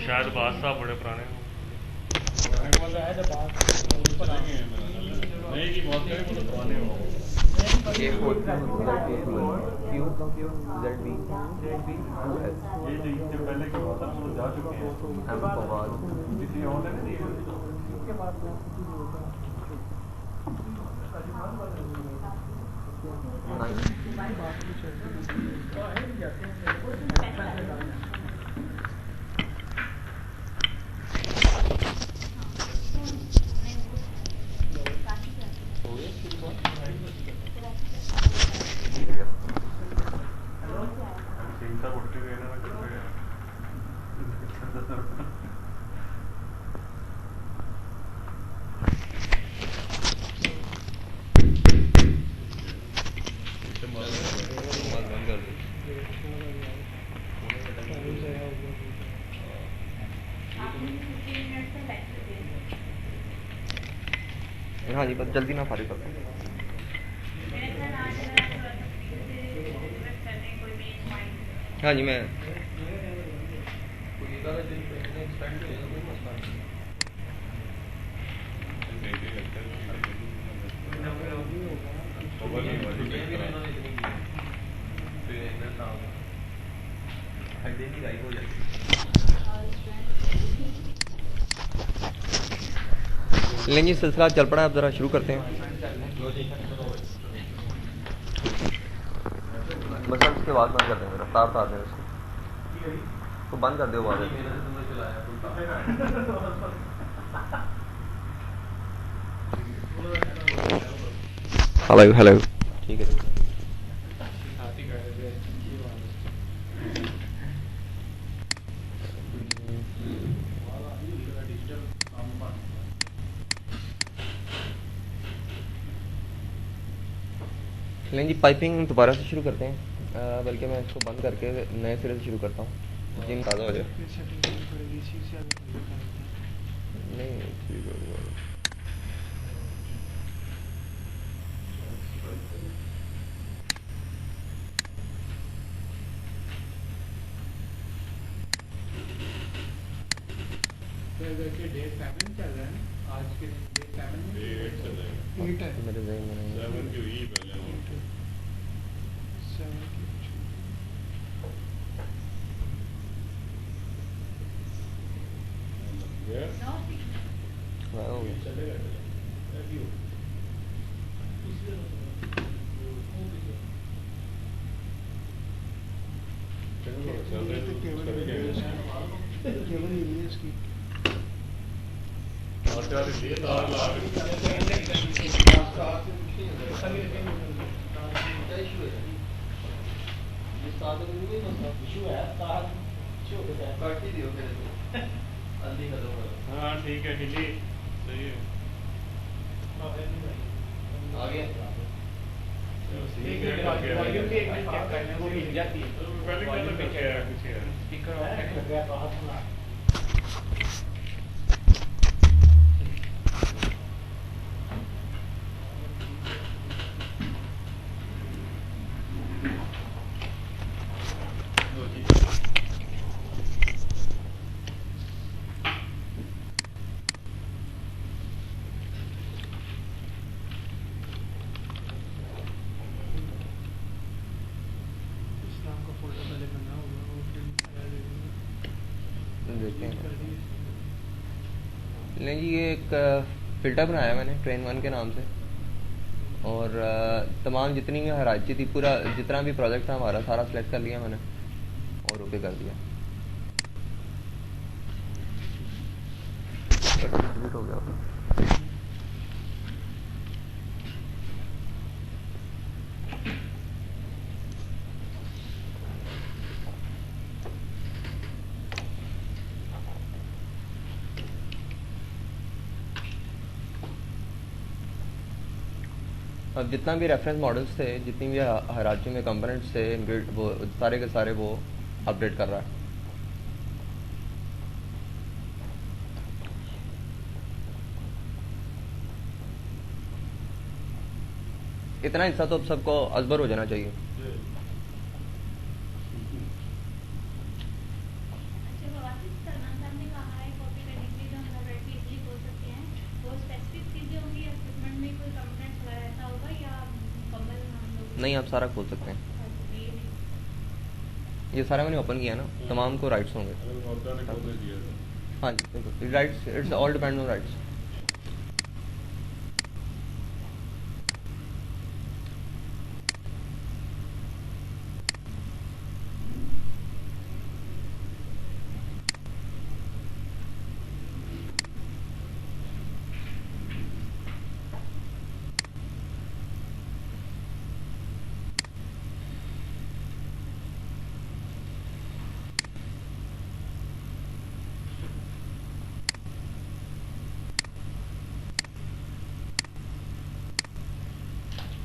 शायद बादशाह साहब बड़े पुराने नहीं जी बहुत पुराने हो ये फोर क्यू जेड बी ये देखते पहले की बात है जा चुके हैं एम फवाद किसी और ने नहीं हाँ जी, बस जल्दी ना फारिग करते हैं। हाँ जी, मैं लेकिन ये सिलसिला चल पड़ा है, अब ज़रा शुरू करते हैं। बस अब इसके बाद बंद कर देंगे, रफ्तार उतार दें उसको, तो बंद कर दो बाद। हेलो हेलो, ठीक है। लेकिन जी पाइपिंग दोबारा से शुरू करते हैं, बल्कि मैं इसको बंद करके नए सिरे से शुरू करता हूँ, जिम ताज़ा हो जाए। नहीं ठीक है, डे 7 चल रहा है आज के दिन, डे 7 में 8 चल रहा है, 8 है मेरे ज़हन में नहीं। 7 की हुई पहले 7 की हाँ, हो गया। चलेगा केवल यूनियंस की हाँ ठीक है हिली सही है नहीं जी, ये एक फ़िल्टर बनाया मैंने ट्रेन 1 के नाम से, और तमाम जितनी भी हराची थी, पूरा जितना भी प्रोजेक्ट था हमारा सारा सेलेक्ट कर लिया मैंने और ओके कर दिया। हो गया। अब जितना भी रेफरेंस मॉडल्स थे, जितनी भी हराची में कंपोनेंट्स थे, वो सारे के सारे वो अपडेट कर रहा है। इतना हिस्सा तो अब सबको अजबर हो जाना चाहिए। नहीं, आप सारा खोल सकते हैं। ये सारा मैंने ओपन किया ना, तमाम को राइट्स होंगे। अगर मौका ने खोलने दिया था। हाँ जी, बिल्कुल rights, it's all depend on rights.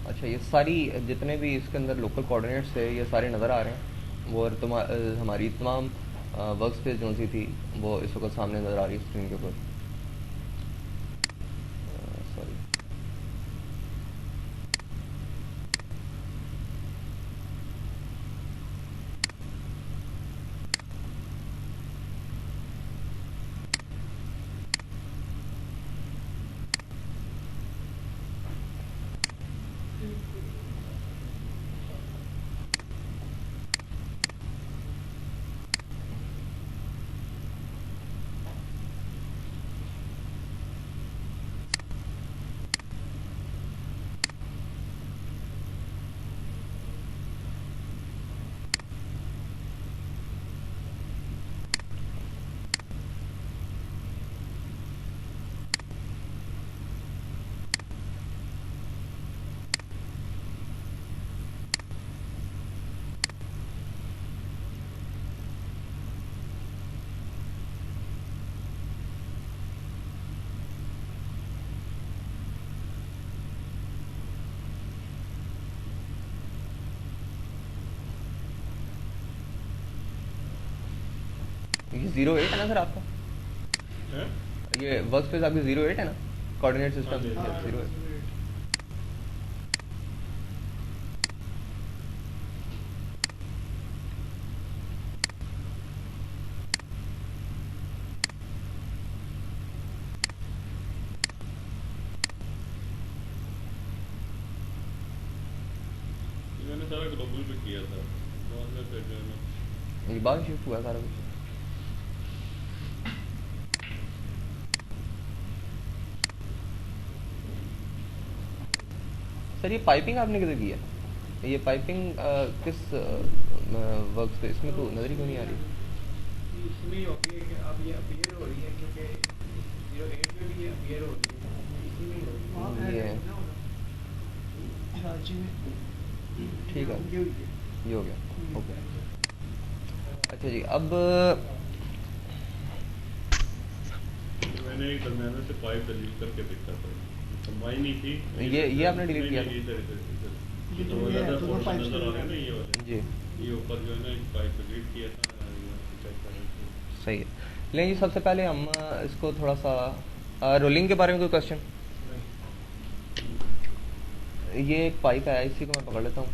अच्छा, ये सारी जितने भी इसके अंदर लोकल कोऑर्डिनेट्स थे ये सारे नज़र आ रहे हैं। वो और हमारी तमाम वर्क स्पेस जो सी थी वो इस वक्त सामने नज़र आ रही है स्क्रीन के ऊपर। सॉरी, ये 08 है ना सर आपका? हैं? ये वर्क स्पेस आपकी 08 है ना, कोऑर्डिनेट सिस्टम हाँ जी, हाँ। 08। मैंने सारा ग्लोबल पे किया था, बाद में फिर जो है ना ये बाद शिफ्ट हुआ सारा कुछ। सर ये पाइपिंग आपने किधर की है? ये पाइपिंग किस वर्क स्पेस में तो नजर ही क्यों नहीं आ रही? इसमें ही होती है कि अब ये अपीयर हो रही है क्योंकि 08 में भी ये अपीयर हो रही है, इसी में ही हो रही है। ये ठीक है, ये हो गया, ओके। अच्छा जी, अब मैंने एक दरमियान से पाइप डिलीट करके देखा था, कंबाइन नहीं थी। ये आपने डिलीट किया था? ये तो ज़्यादा पोर्शन नजर आ रहा है ना, ये वाला। जी ये ऊपर जो है ना एक पाइप डिलीट किया था, चेक कर रहे थे। सही है। लेकिन जी सबसे पहले हम इसको थोड़ा सा रोलिंग के बारे में कोई क्वेश्चन? ये एक पाइप है, इसी को मैं पकड़ लेता हूँ।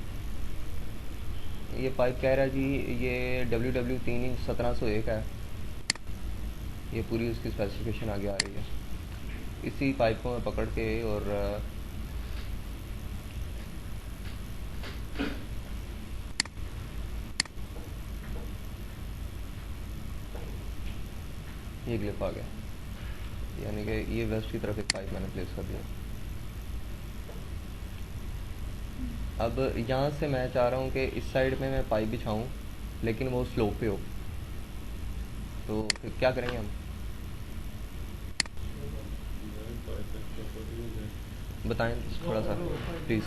ये पाइप कह रहा है जी ये WW 3 इंच 1701 है। ये पूरी उसकी स्पेसिफिकेशन आगे आ रही है। इसी पाइप को मैं पकड़ के और ये ग्लिप आ गया, यानी कि ये वेस्ट की तरफ एक पाइप मैंने प्लेस कर दिया। अब यहाँ से मैं चाह रहा हूँ कि इस साइड में मैं पाइप बिछाऊँ लेकिन वो स्लोप पे हो, तो फिर क्या करेंगे हम? बताएं थोड़ा सा प्लीज़।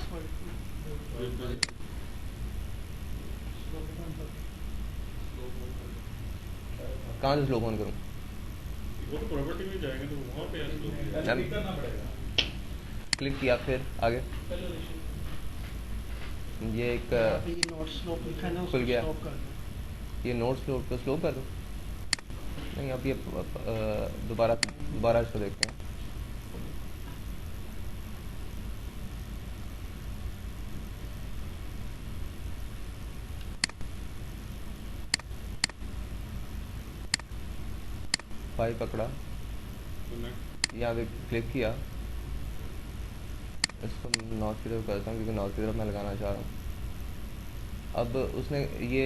कहाँ से स्लोप ऑन करूँ? वो तो प्रॉपर्टी में जाएंगे तो वहाँ पे करना पड़ेगा। क्लिक किया, फिर आगे ये एक खुल गया। ये नोट स्लोप को स्लो कर दो। नहीं, अब ये दोबारा इसको देखते हैं। फाइल पकड़ा, यहाँ पे क्लिक किया, इसको नॉर्थ की तरफ करता हूँ क्योंकि नॉर्थ की तरफ मैं लगाना चाह रहा हूँ। अब उसने ये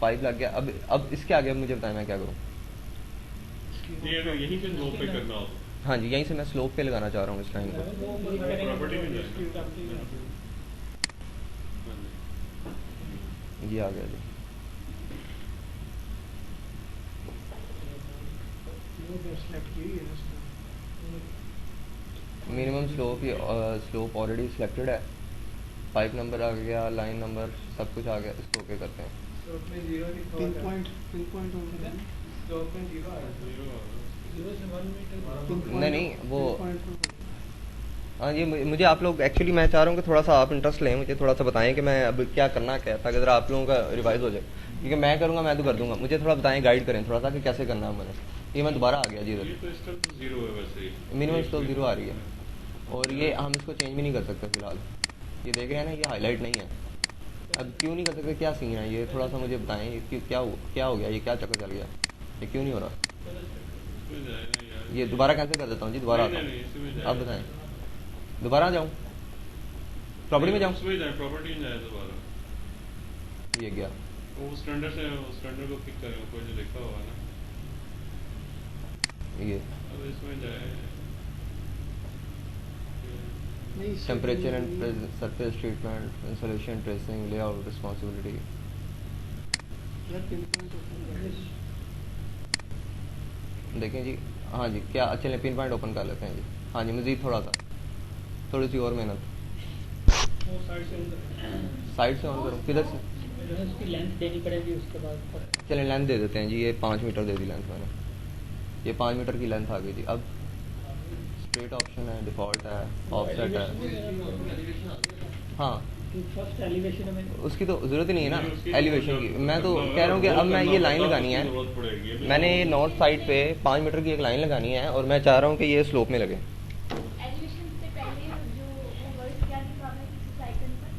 पाइप लग गया, अब इसके आगे अब मुझे बताएं मैं क्या करूँ। ये अगर यहीं पे स्लोप पे करना हो हाँ जी, यहीं से मैं स्लोप पे लगाना चाह रहा हूँ इस लाइन को। प्रॉपर्टी में जाएगा। ये आ गया जी। मिनिमम स्लोप, ये स्लोप ऑलरेडी सिलेक्टेड है, पाइप नंबर आ गया, लाइन नंबर सब कुछ आ गया। इसको ओके करते हैं। स्लोप में 0 लिखा पिन हुआ था। पॉइंट होगा ना। स्लोप में 0 आया था। 0 से 1 मीटर। नहीं वो हाँ जी, मुझे आप लोग एक्चुअली मैं चाह रहा हूँ कि थोड़ा सा आप इंटरेस्ट लें, मुझे थोड़ा सा बताएं कि मैं अब क्या करना क्या है, ताकि ज़रा आप लोगों का रिवाइज हो जाए। क्योंकि मैं करूँगा मैं तो कर दूंगा, मुझे थोड़ा बताएं, गाइड करें थोड़ा सा कि कैसे करना है मैंने। ये मैं दोबारा आ गया जी ये इधर। तो इसका तो 0 है वैसे। मिनिमम स्लोप 0 आ रही है, और ये हम इसको चेंज भी नहीं कर सकते फिलहाल। ये देख रहे हैं ना, ये हाईलाइट नहीं है। अब क्यों नहीं कर सकते, क्या सीन है ये, थोड़ा सा मुझे बताएं। ये क्या हो गया, ये क्या चक्कर चल गया, ये क्यों नहीं हो रहा। इसमें जाएगा यार। ये दोबारा कैंसिल कर देता हूँ जी, दोबारा आता नहीं, हूँ। इसमें अब जाएगा। बताएं, दोबारा आ जाऊँ, प्रॉपर्टी में जाऊँ। उसमें जाए, प्रॉपर्टी में जाए दोबारा। ये गया। वो स्टैंडर्ड को पिक करें, ऊपर जो लिखा हुआ है ना। ये अब इसमें जाए। Temperature and surface treatment, insulation, tracing, layout, responsibility. यार पिन पॉइंट ओपन देखें जी, हाँ जी, क्या चलें पिन पॉइंट ओपन कर लेते हैं जी। हाँ जी, मज़ीद थोड़ा सा, थोड़ी सी और मेहनत। वो साइड से ऑन करूँ, किधर से? उसकी लेंथ देनी पड़ेगी उसके बाद। चलें लेंथ दे देते हैं जी, ये 5 मीटर दे दी लेंथ मैंने, ये 5 मीटर की लेंथ आ गई जी। अब स्ट्रेट ऑप्शन है, डिफ़ॉल्ट है, ऑफसेट है। हाँ, फर्स्ट एलिवेशन में उसकी तो ज़रूरत ही नहीं है ना एलिवेशन की। मैं तो कह रहा हूँ कि अब मैं ये लाइन लगानी है, मैंने ये नॉर्थ साइड पे 5 मीटर की एक लाइन लगानी है, और मैं चाह रहा हूँ कि ये स्लोप में लगे। एलिवेशन से पहले जो वो वर्ड क्या लिखा है किसी आइकन पर,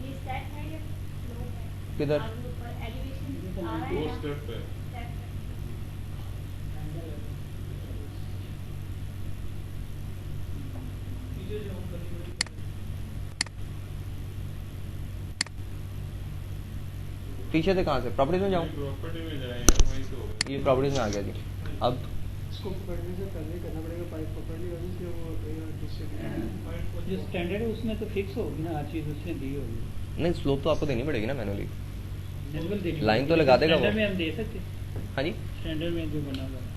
ये सेट है या स्लोप है? किधर? आगे ऊपर एलिवेशन आ रहा है वो या स्टेप है। सेट है? पीछे से कहाँ से, प्रॉपर्टीज में जाऊँ? प्रॉपर्टी में जाए यार, वहीं से होगा। ये प्रॉपर्टीज में आ गया जी। अब इसको पकड़ने से पहले करना पड़ेगा, पाइप पकड़ लिया फिर वो डिस्ट्रीब्यूट। जो स्टैंडर्ड है उसमें तो फिक्स होगी ना, हर चीज उसने दी होगी। नहीं, स्लोप तो आपको देनी पड़ेगी ना मैनुअली। मैनुअल देनी लाइन तो पड़ेगी। लगा देगा वो। स्टैंडर्ड में हम दे सकते, हाँ जी, स्टैंडर्ड में जो बना हुआ है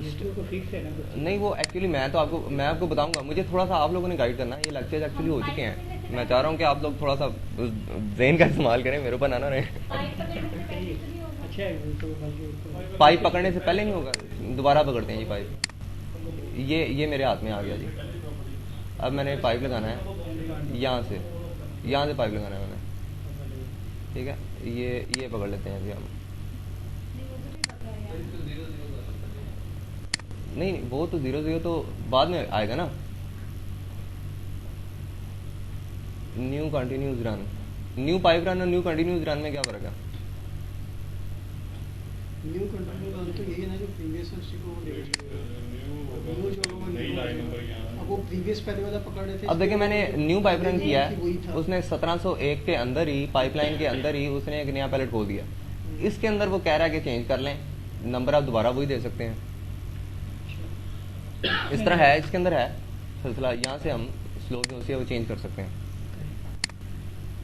जिसको को फिक्स है ना कुछ। नहीं वो एक्चुअली मैं आपको बताऊंगा, मुझे थोड़ा सा आप लोगों ने गाइड करना है। ये लेक्चर्स एक्चुअली हो चुके हैं, मैं चाह रहा हूँ कि आप लोग थोड़ा सा ज़हन का इस्तेमाल करें, मेरे ऊपर ना रहे। पाइप पकड़ने से पहले तो नहीं होगा। अच्छा है वो तो बाकी पाइप पकड़ने से पहले नहीं होगा, दोबारा पकड़ते हैं जी पाइप। ये मेरे हाथ में आ गया जी। अब मैंने पाइप लगाना है यहाँ से पाइप लगाना है मैंने, ठीक है। ये पकड़ लेते हैं अभी हम। नहीं, वो तो भी पता है यार। नहीं, वो तो 0 तो बाद में आएगा ना। New continues run, new pipe run और न्यू कंटिन्यूज रन में क्या फर्क है? न्यू कंटिन्यू तो यही है ना जो प्रीवियस है उसी को वो लेगा। न्यू जो वो नई लाइन नंबर यहाँ। अब वो प्रीवियस पहले वाला पकड़ रहे थे। अब देखिए, मैंने न्यू पाइप रन किया वही है, था। उसने 1701 के अंदर ही, पाइपलाइन के अंदर ही उसने एक नया पैलेट खोल दिया। इसके अंदर वो कह रहा है कि चेंज कर लें नंबर, आप दोबारा वही दे सकते हैं। इस तरह है, इसके अंदर है सिलसिला। यहाँ से हम स्लोप जो है वो चेंज कर सकते हैं।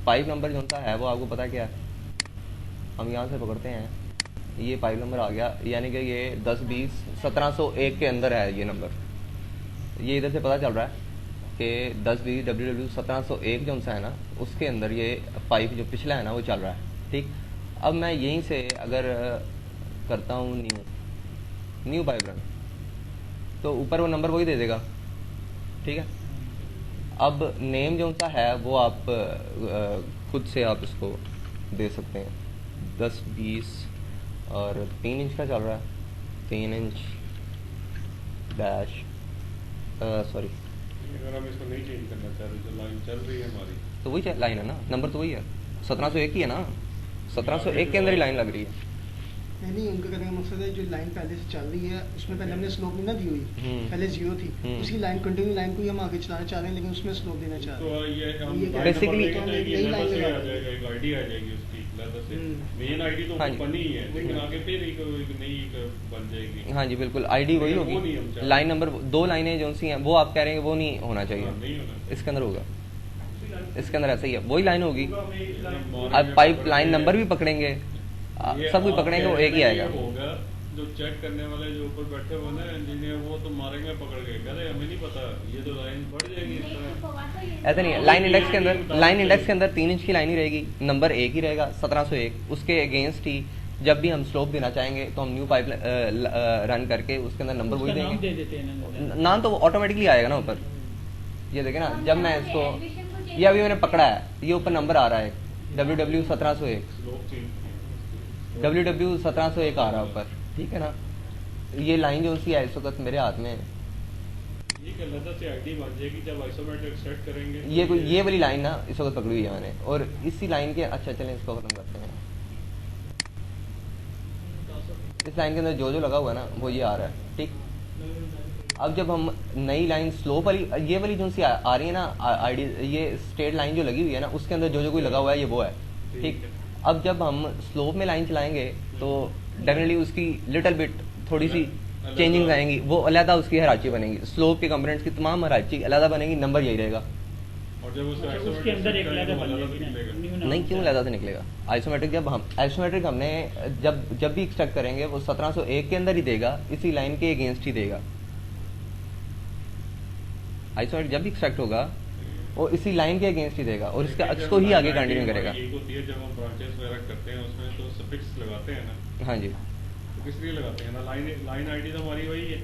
पाइप नंबर जो सा है वो आपको पता क्या है, हम यहाँ से पकड़ते हैं, ये पाइप नंबर आ गया, यानी कि ये 10-20 1701 के अंदर है ये नंबर। ये इधर से पता चल रहा है कि 10-20 WW 1701 जो सा है ना, उसके अंदर ये पाइप जो पिछला है ना वो चल रहा है, ठीक। अब मैं यहीं से अगर करता हूँ न्यू पाइप रन, तो ऊपर वो नंबर वही दे देगा, ठीक है। अब नेम जो सा है वो आप खुद से आप इसको दे सकते हैं। 10-20 और 3 इंच का चल रहा है, 3 इंच डैश सॉरी, अगर हम इसको नहीं चेंज करना चाह रहे, जो लाइन चल रही है हमारी, तो वही लाइन है ना, नंबर तो वही है, 1701 ही है ना, 1701 के अंदर ही लाइन लग रही है। नहीं, उनका कहने का मकसद है जो लाइन पहले से चल रही है उसमें पहले हमने स्लोप नहीं ना दी हुई, पहले 0 थी, उसकी लाइन कंटिन्यू लाइन को ही हम आगे चलाना चाह रहे हैं, लेकिन उसमें स्लोप देना चाह रहे हैं। तो ये हम ये लाइन basically नंबर यही ये लाइन नंबर से लगा आ जाएगा, एक आईडी आ जाएगी उसकी अलग से मेन आईडी तो हाँ जी। बनी ही है, लेकिन आगे फिर एक नई बन जाएगी। हाँ जी बिल्कुल, आईडी वही लेकिन वो नहीं हम होगी, चाहते। लाइन नंबर 2 लाइनें जो सी हैं वो आप कह रहे हैं वो नहीं होना हाँ, चाहिए, नहीं होना इसके अंदर होगा, इसके अंदर ऐसा ही है, वही लाइन होगी। चाहिए। आप पाइप लाइन नंबर भी पकड़ेंगे, ये सब कुछ आप पकड़ेंगे, वो कह एक ही रहे आएगा। हैं ये होगा जो चेक करने वाले जो ऊपर बैठे हुए ना इंजीनियर, वो तो मारेंगे पकड़ के, कह रहे हमें नहीं पता, ये तो लाइन बढ़ जाएगी इस नहीं तरह। तो फवासा ये ऐसा नहीं है, लाइन इंडेक्स के अंदर, लाइन इंडेक्स के अंदर 3 इंच की लाइन ही रहेगी, नंबर एक ही रहेगा 1701, उसके अगेंस्ट ही जब भी हम स्लोप देना चाहेंगे तो हम न्यू पाइप रन करके उसके अंदर नंबर वही उसका नाम देंगे, दे देते हैं ना। नाम तो ऑटोमेटिकली आएगा ना ऊपर। ये देखे ना, हम जब मैं यहाँ पे इसको, admission को change ये अभी मैंने पकड़ा है, ये ऊपर नंबर आ रहा है WW1701, स्लोप चेंज WW1701 आ रहा है ऊपर, ठीक है ना। ये लाइन जो सी है इस वक्त मेरे हाथ में है, ये एक अलग से आईडी बन जाएगी जब आइसोमेट्रिक सेट करेंगे तो ये वाली लाइन ना इस वक्त पकड़ी हुई है मैंने, और इसी लाइन के, अच्छा चलें इसको खत्म करते हैं। इस लाइन के अंदर जो जो लगा हुआ है ना वो ये आ रहा है, ठीक। अब जब हम नई लाइन स्लोप वाली, ये वाली जो सी आ रही है ना आईडी, ये स्ट्रेट लाइन जो लगी हुई है ना उसके अंदर जो जो कोई लगा हुआ है ये वो है, ठीक। अब जब हम स्लोप में लाइन चलाएंगे तो डेफिनेटली उसकी लिटिल बिट थोड़ी सी चेंजिंग आएंगी, वो अलहदा उसकी हराची बनेगी, स्लोप के कंपोनेंट्स की तमाम हराची अलहदा बनेगी, नंबर यही रहेगा। और जब उसका अच्छा, उसके अंदर एक अलग बन जाएगी ना, न्यू नाम नहीं, क्यों से। अलहदा से निकलेगा आइसोमेट्रिक, जब हम आइसोमेट्रिक हमने जब भी एक्सट्रैक्ट करेंगे वो 1701 के अंदर ही देगा, इसी लाइन के अगेंस्ट ही देगा। आइसोमेट्रिक जब भी एक्सट्रैक्ट होगा वो इसी लाइन के अगेंस्ट ही देगा और इसका अक्स को ही आगे कंटिन्यू करेगा। एक होती है जब हम ब्रांचेस वगैरह करते हैं उसमें तो सफिक्स लगाते हैं ना, हाँ जी। तो किस लिए लगाते हैं ना, लाइन आईडी तो हमारी वही है,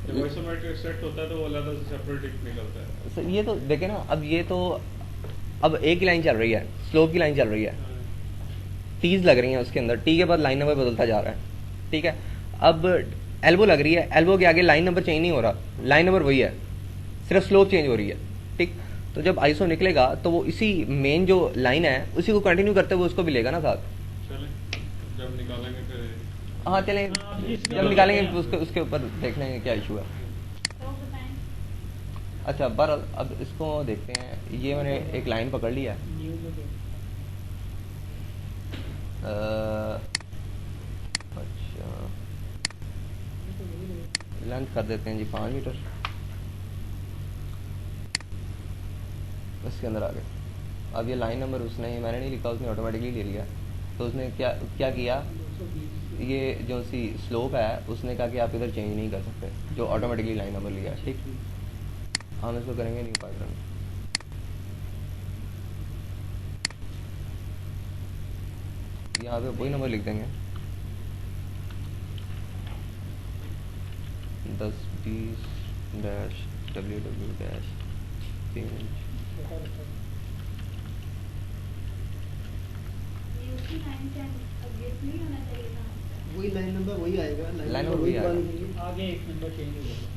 जब आइसोमेट्रिक सेट होता है तो वो अलग से सेपरेट निकलता है। सर ये तो देखे ना, अब ये तो अब एक ही लाइन चल रही है, स्लोप की लाइन चल रही है, टीज लग रही है उसके अंदर, टी के बाद लाइन नंबर बदलता जा रहा है, ठीक है। अब एल्बो लग रही है, एल्बो के आगे लाइन नंबर चेंज नहीं हो रहा, लाइन नंबर वही है, सिर्फ स्लोप चेंज हो रही है, ठीक। तो जब आइसो निकलेगा तो वो इसी मेन जो लाइन है उसी को कंटिन्यू करते हुए उसको भी लेगा ना साथ। चलें जब निकालेंगे फिर हाँ चलें, हाँ, अब इसमें जब निकालेंगे उसके ऊपर देख लेंगे क्या इशू है। तो बताएं। अच्छा बहरहाल अब इसको देखते हैं, ये मैंने एक लाइन पकड़ लिया है, न्यू में तो- अच्छा लेंथ कर देते हैं जी 5 मीटर, इसके अंदर आ गए। अब ये लाइन नंबर उसने, मैंने नहीं लिखा, उसने ऑटोमेटिकली ले लिया। तो उसने क्या क्या किया, ये जो सी स्लोप है उसने कहा कि आप इधर चेंज नहीं कर सकते, जो ऑटोमेटिकली लाइन नंबर लिया है, ठीक। हम इसको करेंगे न्यू पैटर्न, यहाँ पे वही नंबर लिख देंगे 10-20-WW-3 ये उसी लाइन से अपडेट नहीं होना चाहिए था। वही लाइन नंबर वही आएगा, लाइन नंबर वही आएगा। आएगा। आगे एक नंबर चेंज हो जाएगा।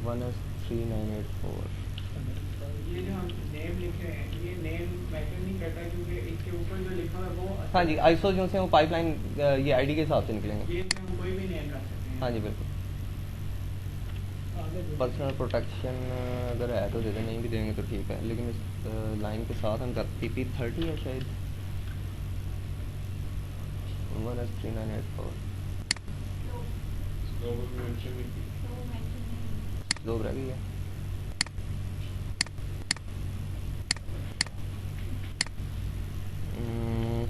1S3984। ये जो हम नेम लिख रहे हैं ये नेम मैटर नहीं करता क्योंकि इसके ऊपर जो लिखा हुआ है वो हाँ जी, आईसो जो से वो पाइपलाइन ये आईडी के हिसाब से निकलेंगे। ये तो हम कोई भी नेम रख सकते हैं। हाँ जी बिल्कुल। आगे जो- पर्सनल प्रोटेक्शन अगर है तो दे दें, नहीं भी देंगे तो ठीक है, लेकिन इस लाइन के साथ हम कर PP30 है शायद 1S3984 स्लोप में मेंशन नहीं की। तो मेंशन नहीं। लोग रह गई है। हम्म,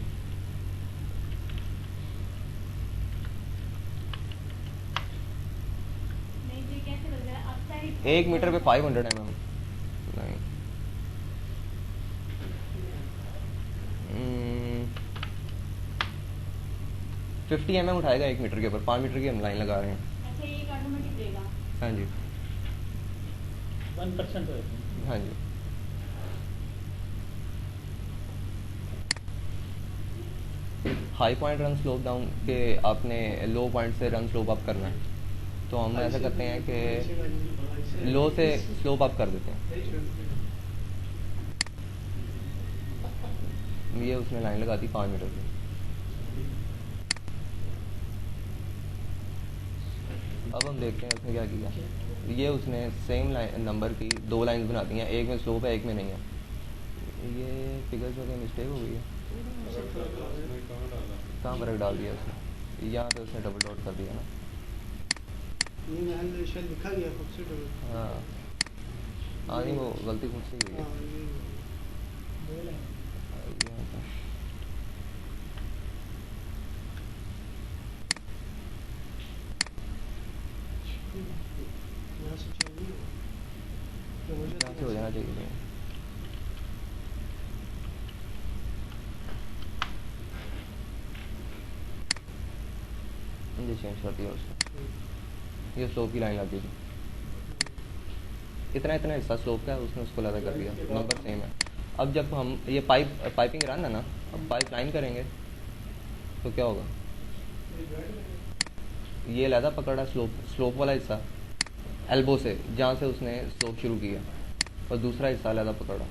नहीं तो ये कैसे लग रहा है अपसाइड 1 मीटर पे 500 mm नहीं। 50 mm उठाएगा 1 मीटर के ऊपर, 5 मीटर की हम लाइन लगा रहे हैं। अच्छा ये ऑटोमेटिक देगा। हाँ जी 1% होता है। हाँ जी। High point run slope down के आपने लो पॉइंट से रन स्लोप अप करना है, तो हम ऐसा करते हैं कि लो से स्लोप अप कर देते हैं। ये उसने लाइन लगा दी 5 मीटर की। अब हम देखते हैं उसने क्या किया। ये उसने सेम नंबर की 2 लाइंस बना दी हैं, एक में स्लोप है एक में नहीं है। ये फिगर्स में कोई मिस्टेक हो गई है, कहाँ फर्क डाल दिया उसने, यहाँ पे उसने डबल डॉट कर दिया ना। ये महल शायद लिखा गया खुद से डबल। हाँ नहीं वो गलती खुद से ही हुई है। हाँ ये यहाँ पे। यहाँ से चल रही है। तो मुझे यहाँ से हो जाना चाहिए था। ये चेंज कर दिया उसने, ये स्लोप की लाइन लगी थी, इतना हिस्सा स्लोप का है, उसने उसको अलग कर दिया, नंबर सेम है। अब जब हम ये पाइपिंग रन है ना, अब पाइप लाइन करेंगे तो क्या होगा, ये अलग पकड़ा स्लोप वाला हिस्सा एल्बो से, जहाँ से उसने स्लोप शुरू किया, और दूसरा हिस्सा अलग पकड़ा,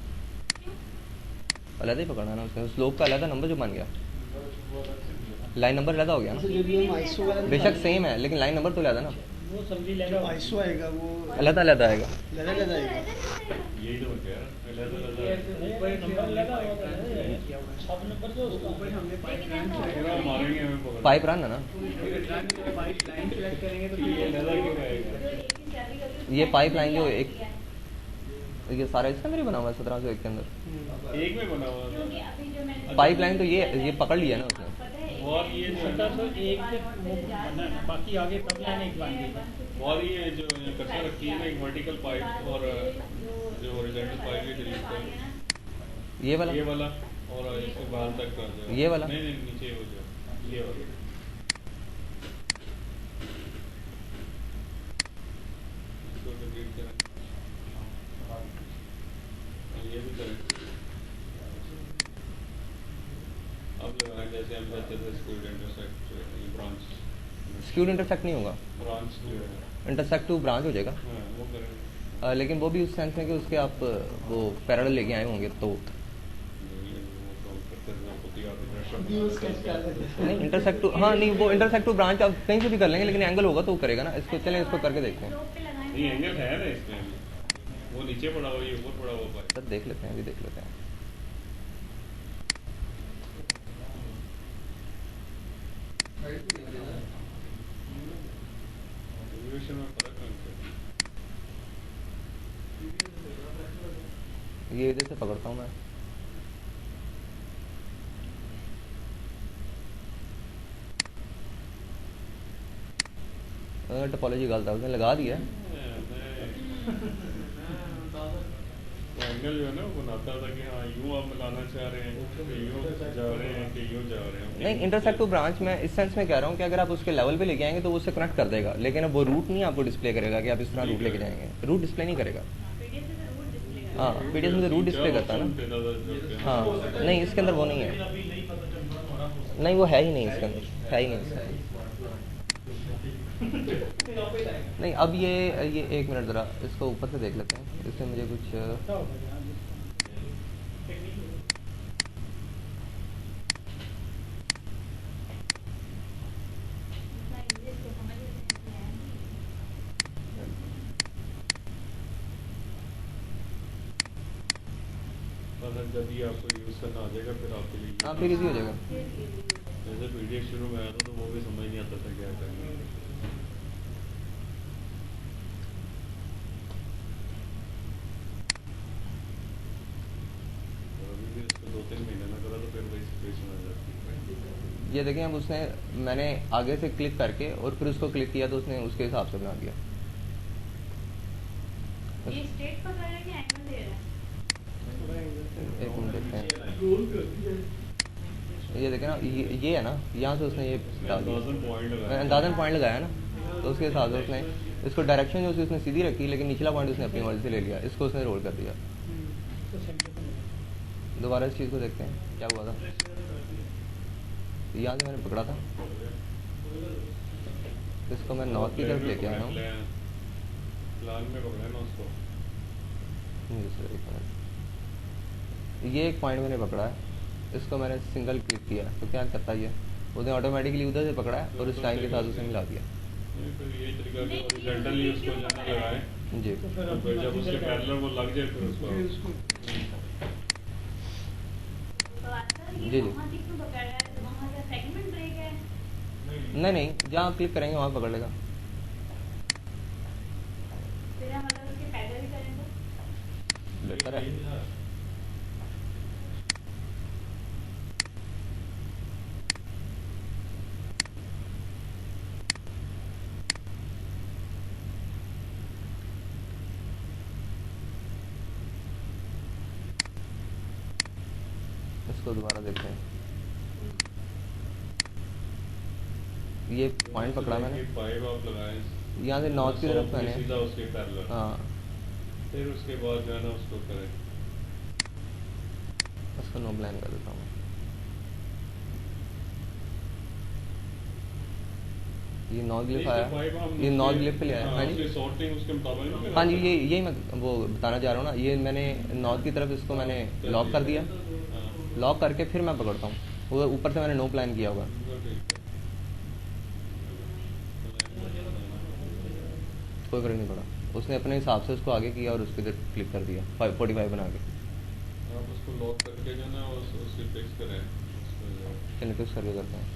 अलग ही पकड़ा ना उसने, स्लोप का अलग नंबर जो बन गया, लाइन नंबर अलग हो गया ना, जैसे जब ये हम आईसो वाला बेशक सेम है लेकिन लाइन नंबर तो अलग है ना, वो समझी लेगा जब आईसो आएगा वो अलग आएगा। लगा आएगा। यही तो बन गया ऊपर नंबर लगा होगा सब नंबर जो उसका ऊपर हमने पाइप लाइन पूरा मारेंगे हमें पकड़ पाइप रन है ना, पाइप लाइन सेलेक्ट करेंगे तो ये लगा क्यों आएगा? ये पाइप लाइन जो एक ये सारा इसके अंदर ही बना हुआ है 1701 के अंदर, एक में बना हुआ था। पाइप लाइन तो ये पकड़ लिया ना उसने, और ये जो है ना, 1701 के वो बना है, बाकी आगे तब लाइन एक बन गई। और ये जो कच्चा रखी है ना, एक वर्टिकल पाइप और जो हॉरिजॉन्टल पाइप भी डिलीट कर, ये वाला और इसके बाहर तक कर दो। ये वाला? नहीं नीचे हो जाए ये वाला। इसको डिलीट करें, ये भी करें। अब लगाना जैसे हम कहते थे स्क्यूड इंटरसेक्ट, ये ब्रांच स्क्यूड इंटरसेक्ट नहीं होगा, ब्रांच जो है इंटरसेक्ट टू ब्रांच हो जाएगा। हाँ वो करेंगे। लेकिन वो भी उस सेंस में कि उसके आप वो पैरेलल लेके आए होंगे तो नहीं इंटरसेक्ट टू, हाँ नहीं वो इंटरसेक्ट टू ब्रांच आप कहीं से भी कर लेंगे, लेकिन एंगल होगा तो वो करेगा ना। इसको चलें इसको करके देखते हैं, नहीं एंगल है ना इसमें, वो नीचे पड़ा हुआ, ये ऊपर पड़ा हुआ पाइप। सर देख लेते हैं, अभी देख लेते हैं। एलिवेशन में फर्क है। ये इधर से पकड़ता हूँ मैं, टोपोलॉजी गलत है, उसने लगा दिया। एंगल जो है ना वो बनाता था कि हाँ यूँ आप मिलाना चाह रहे हैं कि यूँ जा रहे हैं कि यूँ जा रहे हैं। नहीं इंटरसेक्ट टू ब्रांच में इस सेंस में कह रहा हूँ कि अगर आप उसके लेवल पे लेके आएंगे तो वो उससे कनेक्ट कर देगा, लेकिन अब वो रूट नहीं आपको डिस्प्ले करेगा कि आप इस तरह रूट लेके जाएंगे, रूट डिस्प्ले नहीं करेगा। हाँ पीडीएफ में तो रूट डिस्प्ले करता है ना। हाँ नहीं इसके अंदर वो नहीं है, नहीं वो है ही नहीं इसके अंदर, है ही नहीं इसके अंदर। नहीं अब ये एक मिनट ज़रा इसको ऊपर से देख लेते हैं, इससे मुझे कुछ जब ये आपको यूज़ करना आ जाएगा फिर आपके लिए हाँ फिर इजी हो जाएगा। जैसे पीडीएफ शुरू में आया था तो वो भी समझ नहीं आता था क्या करना है। और अभी भी इसको 2-3 महीने ना करा तो फिर वही सिचुएशन आ जाती है। ये देखें अब उसने, मैंने आगे से क्लिक करके और फिर उसको क्लिक किया तो उसने उसके हिसाब से बना दिया। ये स्ट्रेट पकड़ रहा है कि एंगल दे रहा है? एक मिनट देखते हैं, ये देखें ना ये है ना, यहाँ से उसने ये डाल दिया, अंदाजन पॉइंट लगाया ना, तो उसके हिसाब से उसने इसको डायरेक्शन जो उसने सीधी रखी, लेकिन निचला पॉइंट उसने अपनी मर्जी से ले लिया, इसको उसने रोल कर दिया। दोबारा इस चीज़ को देखते हैं क्या हुआ था। यहाँ से मैंने पकड़ा था, इसको मैं नॉर्थ की तरफ लेके आया हूँ। प्लान में पकड़ा ना उसको। ये एक पॉइंट मैंने पकड़ा है, इसको मैंने सिंगल क्लिक किया तो क्या करता है ये, उसने ऑटोमेटिकली उधर से पकड़ा है और उस टाइम के साथ उसे मिला दिया। फिर ये तरीका कि हॉरिजॉन्टली उसको जाना लगाए, जी तो फिर तो फिर जब उसके पैरेलल वो लग जाए फिर उसको फिर उसको तो आजकल जी, ये जी। वहाँ तक क्यों पकड़ रहा है, वहाँ का सेगमेंट ब्रेक है। नहीं, जहाँ आप क्लिक करेंगे वहाँ पकड़ लेगा। फिर हम अगर उसके पैदल ही करें तो बेहतर है। इसको दोबारा देखते हैं। ये पॉइंट पकड़ा मैंने, 5 आप लगाएं, यहाँ से नॉर्थ की तरफ मैंने, सीधा उसके पैरेलल, हाँ फिर उसके बाद जो है ना उसको करें। उसको नो प्लान कर देता हूँ। ये नॉर्थ ग्लिफ आया, ये नॉर्थ ग्लिफ पे ले आया। हाँ जी, सॉर्टिंग उसके मुताबिक। हाँ जी, यही मैं वो बताना चाह रहा हूँ ना। ये मैंने नॉर्थ की तरफ इसको मैंने लॉक कर दिया, लॉक करके फिर मैं पकड़ता हूँ। वो ऊपर से मैंने नो प्लान किया होगा। कोई फर्क नहीं पड़ा, उसने अपने हिसाब से उसको आगे किया और उसके इधर क्लिक कर दिया 45 बना के। आप उसको लॉक करके जो ना उसको फिक्स करें, चलिए फिक्स करके करते हैं।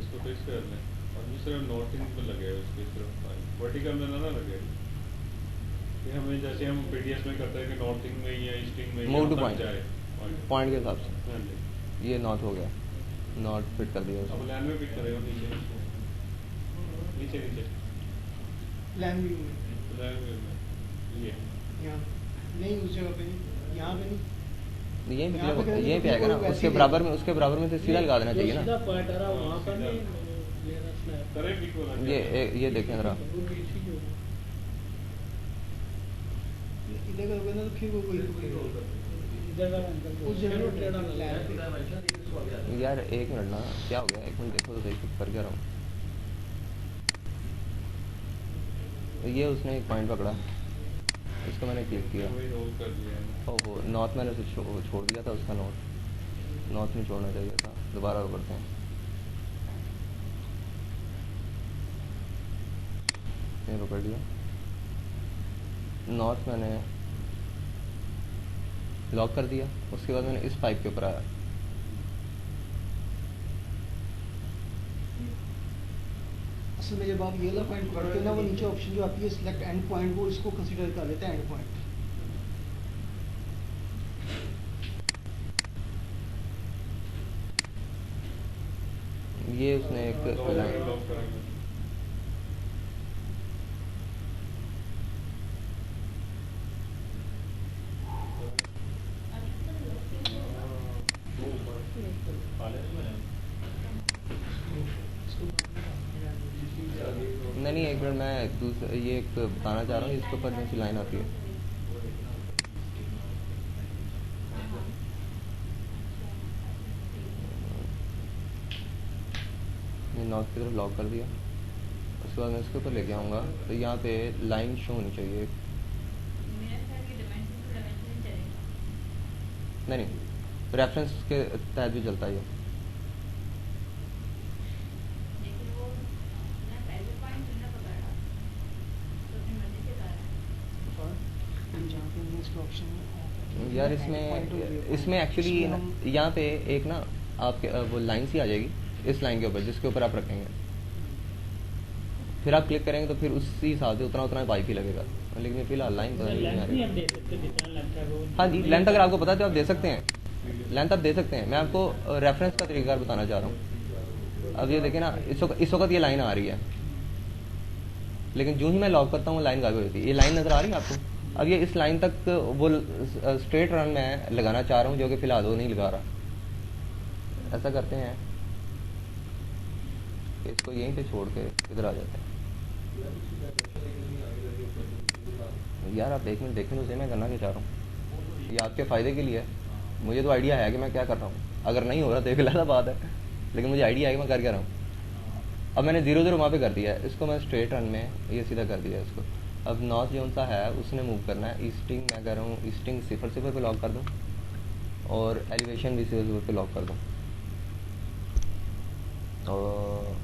इसको फिक्स कर लें और दूसरे नोटिंग पे लगे उसकी तरफ वर्टिकल में ना लगे। ये हमें जैसे हम पीडीएस में करते हैं कि नॉर्थिंग में या ईस्टिंग में मूव टू यहाँ तक पॉइंट, जाए पॉइंट के हिसाब से। हाँ जी। ये नॉर्थ हो गया, नॉर्थ फिट कर दिया अब उसने। लाइन में पिक करेगा नीचे नीचे नीचे प्लान व्यू में लाइन में ये यहाँ नहीं, उस जगह पे नहीं, यहाँ पे नहीं। यहीं यहाँ पे पे करेंगे यहीं पे तो आएगा ना, वैसे उसके ही बराबर में, उसके बराबर में से सीधा लगा देना चाहिए सीधा ना। पॉइंट आ रहा वहाँ पर नहीं लेना स्नैप। करें पिक वाला ये देखें जरा, इधर करोगे ना तो फिर वो कोई इधर का अंकल उस जगह चलो पे टेढ़ा ना प्लान लगे। यार एक मिनट ना, क्या हो गया, एक मिनट देखो तो सही, कर क्या रहा हूँ। ये उसने एक पॉइंट पकड़ा, इसको मैंने क्लिक किया। वही होल्ड कर दिया। ओहो, नॉर्थ मैंने उसे छोड़ दिया था, उसका नॉर्थ नहीं छोड़ना चाहिए था। दोबारा करते हैं, ये पकड़ लिया। नॉर्थ मैंने लॉक कर दिया, उसके बाद मैंने इस पाइप के ऊपर आया। असल में जब आप ये वाला पॉइंट पकड़ते हो ना, वो नीचे ऑप्शन जो आती है सिलेक्ट एंड पॉइंट, वो इसको कंसीडर कर लेता है एंड पॉइंट। ये उसने एक लाइन, लॉक करेंगे। नहीं एक मिनट, मैं ये एक बताना चाह रहा हूँ, इसके ऊपर कौन सी लाइन आती है। ये नॉर्थ की तरफ लॉक कर दिया, उसके बाद मैं इसके ऊपर लेके आऊँगा तो यहाँ पे लाइन शो होनी चाहिए। मेरा ख्याल ये डिमेंशन टू डिमेंशन चलेगा। नहीं, रेफरेंस के तहत भी चलता है ये। लेकिन वो अपना पहले पॉइंट चुनना पकड़ रहा, तो अपनी मर्जी से कर रहा है। जहाँ पे हमने इसके ऑप्शन यार इसमें एक्चुअली यहाँ पे एक ना आपके वो लाइन सी आ जाएगी इस लाइन के ऊपर, जिसके ऊपर आप रखेंगे, फिर आप क्लिक करेंगे तो फिर उसी हिसाब से उतना पाइप ही लगेगा। लेकिन फिलहाल लाइन पता नहीं आ लेंथ रही। नहीं हम दे सकते जितना लेंथ है वो। हाँ जी, लेंथ अगर आपको पता है तो आप दे सकते हैं, लेंथ आप दे सकते हैं। मैं आपको रेफरेंस का तरीका बताना चाह रहा हूँ। अब ये देखिए ना, इस वक्त ये लाइन आ रही है, लेकिन जो ही मैं लॉक करता हूँ लाइन गायब हो जाती है। ये लाइन नजर आ रही है आपको? अब ये इस लाइन तक वो स्ट्रेट रन मैं लगाना चाह रहा हूँ, जो कि फिलहाल वो नहीं लगा रहा। ऐसा करते हैं कि इसको यहीं पे छोड़ के इधर आ जाते हैं। यार आप एक मिनट देखें तो मैं करना क्या चाह रहा हूँ, ये आपके फ़ायदे के लिए है। मुझे तो आइडिया है कि मैं क्या कर रहा हूँ, अगर नहीं हो रहा तो एक अलग बात है, लेकिन मुझे आइडिया है कि मैं कर क्या रहा हूँ। अब मैंने 0-0 वहाँ पे कर दिया है, इसको मैं स्ट्रेट रन में ये सीधा कर दिया इसको। अब नॉर्थ जोन सा है उसने मूव करना है। ईस्टिंग मैं कह रहा हूँ, ईस्टिंग 0-0 पे लॉक कर दूँ और एलिवेशन भी 0-0 पे लॉक कर दूँ। और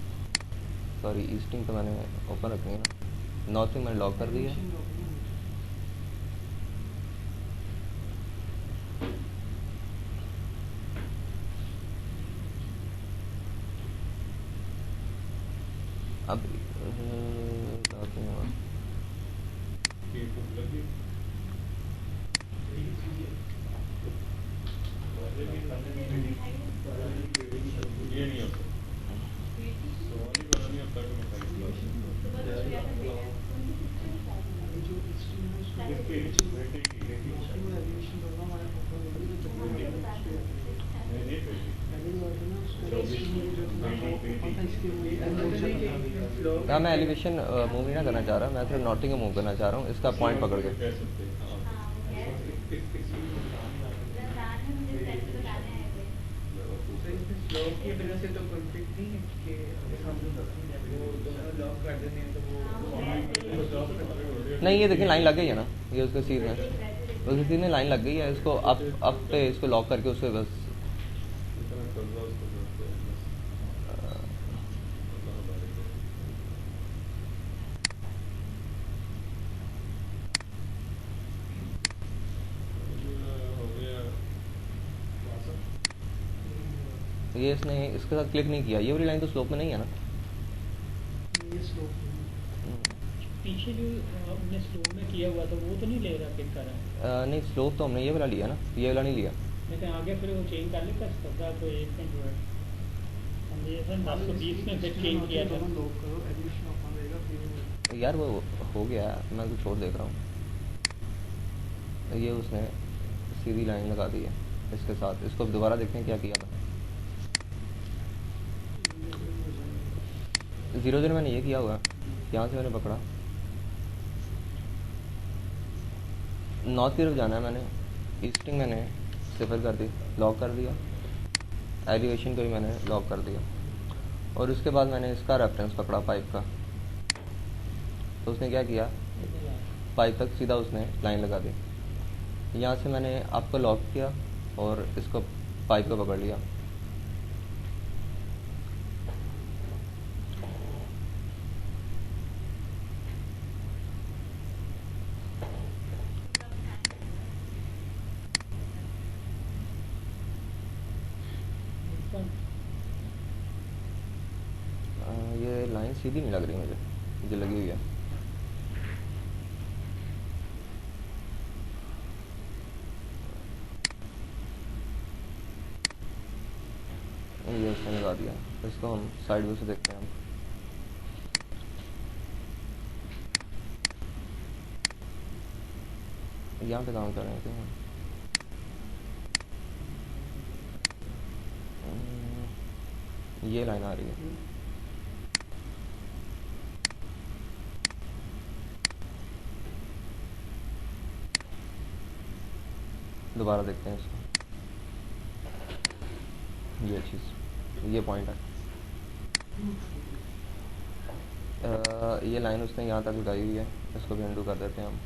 सॉरी ईस्टिंग तो मैंने ओपन रखनी है ना, नॉर्थिंग मैंने लॉक कर दी है। अब लॉकिंग हुआ। ये भूख लगी ये नहीं होता सवाल ही पता नहीं होता कि मैं हाँ मैं एलिवेशन मूव नहीं ना करना चाह रहा, मैं सिर्फ नॉटिंग मूव करना चाह रहा हूँ इसका पॉइंट पकड़ के। कह सकते हैं स्लोप की वजह से तो कॉन्फ्लिक्ट नहीं है कि अगर हम वो दोनों लॉक कर देते हैं तो वो नहीं ये देखिए लाइन लग गई है ना, ये उसके सीध में, उसके सीध में लाइन लग गई है, इसको अप पे इसको लॉक करके उसके बस ये इसने इसके साथ क्लिक नहीं किया, ये वाली लाइन तो स्लोप में नहीं है ना। ये स्लोप पीछे जो हमने स्लो में किया हुआ था वो तो नहीं ले रहा, पिक कर रहा है। नहीं स्लोप तो हमने ये वाला लिया ना, ये वाला नहीं लिया। नहीं तो आगे फिर वो चेंज कर लेता सकता तो 1 मिनट हुआ हमने ये सर 1020 में फिर चेंज किया था। लॉक करो, एलिवेशन ओपन रहेगा फिर यार वो हो गया, मैं कुछ और देख रहा हूँ। ये उसने सीधी लाइन लगा दी है इसके साथ, इसको दोबारा देखते हैं क्या किया था। 0 मैंने ये किया हुआ है, यहाँ से मैंने पकड़ा, नॉर्थ की तरफ जाना है मैंने, ईस्टिंग मैंने सिफर कर दी, लॉक कर दिया, एलिवेशन को भी मैंने लॉक कर दिया, और उसके बाद मैंने इसका रेफरेंस पकड़ा पाइप का। तो उसने क्या किया, पाइप तक सीधा उसने लाइन लगा दी, यहाँ से मैंने आपको लॉक किया और इसको पाइप को पकड़ लिया। ये लाइन सीधी नहीं लग रही मुझे, जो लगी हुई है। ये उसने लगा दिया, इसको हम साइड व्यू से देखते हैं। हम यहाँ पे काम कर रहे हैं। ये लाइन आ रही है, दोबारा देखते हैं इसको। ये चीज़, ये पॉइंट है, ये लाइन उसने यहाँ तक लगाई हुई है, इसको भी अंडू कर देते हैं हम।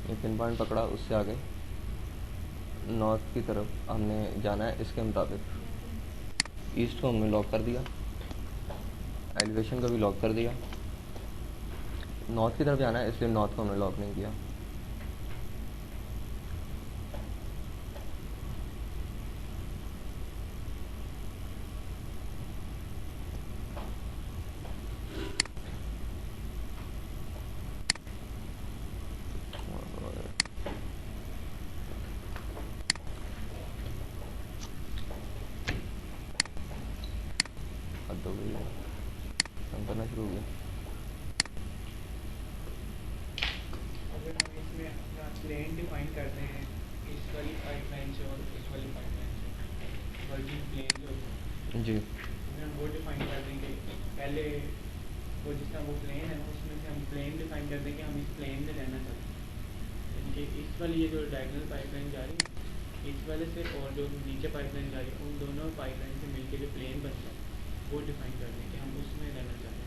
ये पिन पॉइंट पकड़ा, उससे आगे नॉर्थ की तरफ हमने जाना है इसके मुताबिक। ईस्ट को हमने लॉक कर दिया, एलिवेशन को भी लॉक कर दिया। नॉर्थ की तरफ जाना है इसलिए नॉर्थ को हमने लॉक नहीं किया। करना शुरू हो गया। अगर हम इसमें अपना प्लेन डिफाइन करते हैं इस वाली पाइपलाइन से और इस वाली पाइपलाइन से, वर्किंग प्लेन जो जी हम वो डिफाइन कर देंगे। पहले वो जितना वो प्लेन है उसमें से हम प्लेन डिफाइन कर देंगे, हम इस प्लेन में रहना चाहते हैं। यानी कि इस वाली ये जो डायगोनल पाइपलाइन जा रही है इस वाले से और जो नीचे पाइपलाइन जा रही है उन दोनों पाइपलाइन से मिलके जो प्लेन बनता है वो डिफाइन कर दें कि हम उसमें रहना चाहते हैं।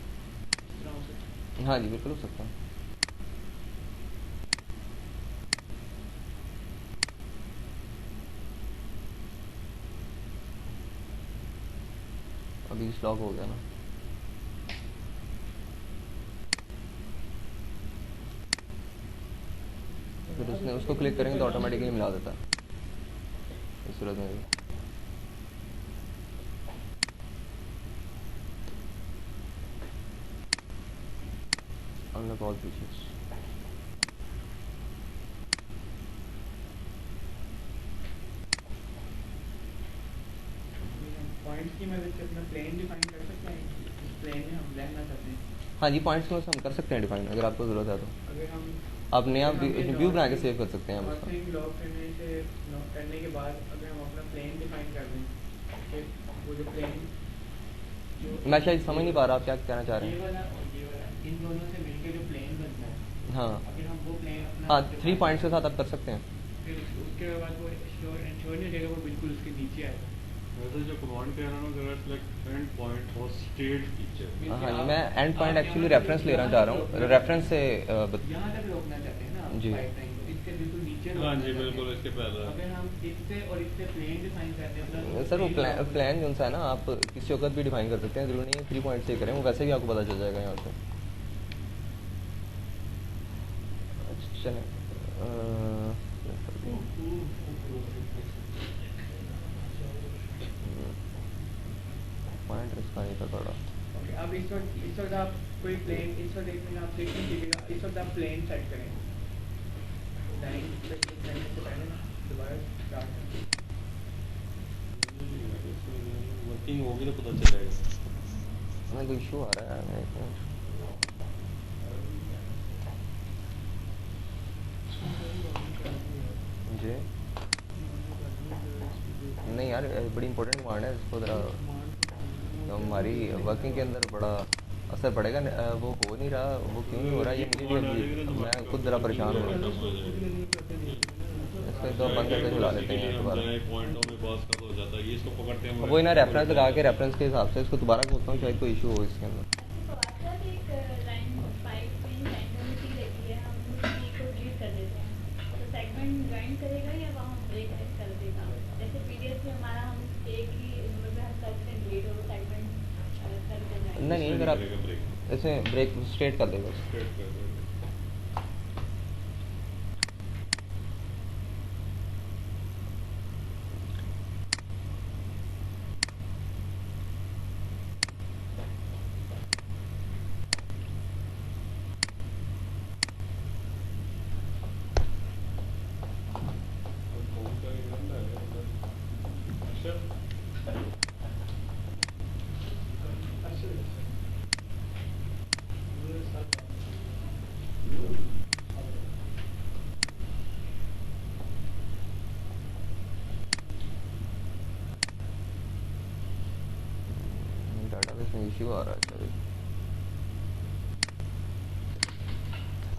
इस तरह हो सकता है। हाँ जी बिल्कुल हो सकता है। अभी इस लॉक हो गया ना। फिर उसने उसको क्लिक करेंगे तो ऑटोमेटिकली मिला देता है इस सूरत में भी। Unlock all features. पॉइंट्स की मदद से अपना प्लेन डिफाइन कर सकते हैं, इस प्लेन में हम रहना चाहते हैं। हाँ जी, पॉइंट्स में हम कर सकते हैं डिफाइन, अगर आपको ज़रूरत है तो। अगर हम आप नया व्यू बना के सेव कर सकते हैं हम और उसका। फिर लॉक करने के बाद अगर हम अपना प्लेन डिफाइन कर दें, फिर वो जो प्लेन मैं शायद समझ नहीं पा रहा आप क्या कहना चाह रहे ये हैं। वाला और ये वाला, इन दोनों से मिलकर जो प्लेन बनता है, हाँ अगर हम वो प्लेन अपना हाँ, 3 पॉइंट्स के साथ आप कर सकते हैं। फिर उसके बाद वो श्योर नहीं हो जाएगा, वो बिल्कुल उसके नीचे आएगा। वैसे जो कमांड कह रहा हूँ कि सेलेक्ट एंड पॉइंट और स्टेट फीचर। हाँ जी, मैं एंड पॉइंट एक्चुअली रेफरेंस लेना चाह रहा हूँ, रेफरेंस से यहाँ तक रोकना चाहते हैं ना आप जी। पाइपलाइन को, इसके बिल्कुल नीचे हाँ रोकना जी चाहते बिल्कुल, हैं। इसके पहले अगर हम इससे और इससे प्लेन डिफाइन करते हैं अपना सर वो प्लान जो है ना, आप किसी वक्त भी डिफाइन कर सकते हैं, जरूरी नहीं है 3 पॉइंट से करें, वो वैसे भी आपको पता चल जाएगा यहाँ से। चलें पॉइंट इसका नहीं था थोड़ा। ओके, अब इस वक्त आप कोई प्लेन, इस वक्त एक मिनट आप देख लीजिएगा, इस वक्त आप प्लेन सेट करें, लाइन पे क्लिक करने से पहले ना दोबारा स्टार्ट करें। वर्किंग होगी तो पता चलेगा। हमें कोई इशू आ रहा है यार, एक मिनट। जी नहीं यार, बड़ी इंपॉर्टेंट कमांड है, इसको ज़रा हमारी वर्किंग के अंदर बड़ा असर पड़ेगा। वो हो नहीं रहा, वो क्यों नहीं हो रहा, ये मुझे भी, मैं खुद ज़रा परेशान हो रहा हूँ। इसको तो बंद करके चला लेते हैं दोबारा। पॉइंटों में पास कर हो जाता है, ये इसको पकड़ते हैं। अब वही ना, रेफरेंस लगा के रेफरेंस के हिसाब से इसको दोबारा खोलता हूँ, शायद कोई इशू हो इसके अंदर। अच्छा, तो एक लाइन 5 में रैंडमिटी रहती है, हम उसकी को डिलीट कर देते हैं, तो सेगमेंट ज्वाइन करेगा या वहाँ ब्रेक कर देगा? जैसे पीडीएफ में हमारा हम एक ही नंबर पे हम करते हैं डिलीट और सेगमेंट कर देना। नहीं अगर आप इसमें ब्रेक स्ट्रेट कर देगा। स्ट्रेट कर देगा। डाटाबेस में इशू आ रहा है शायद।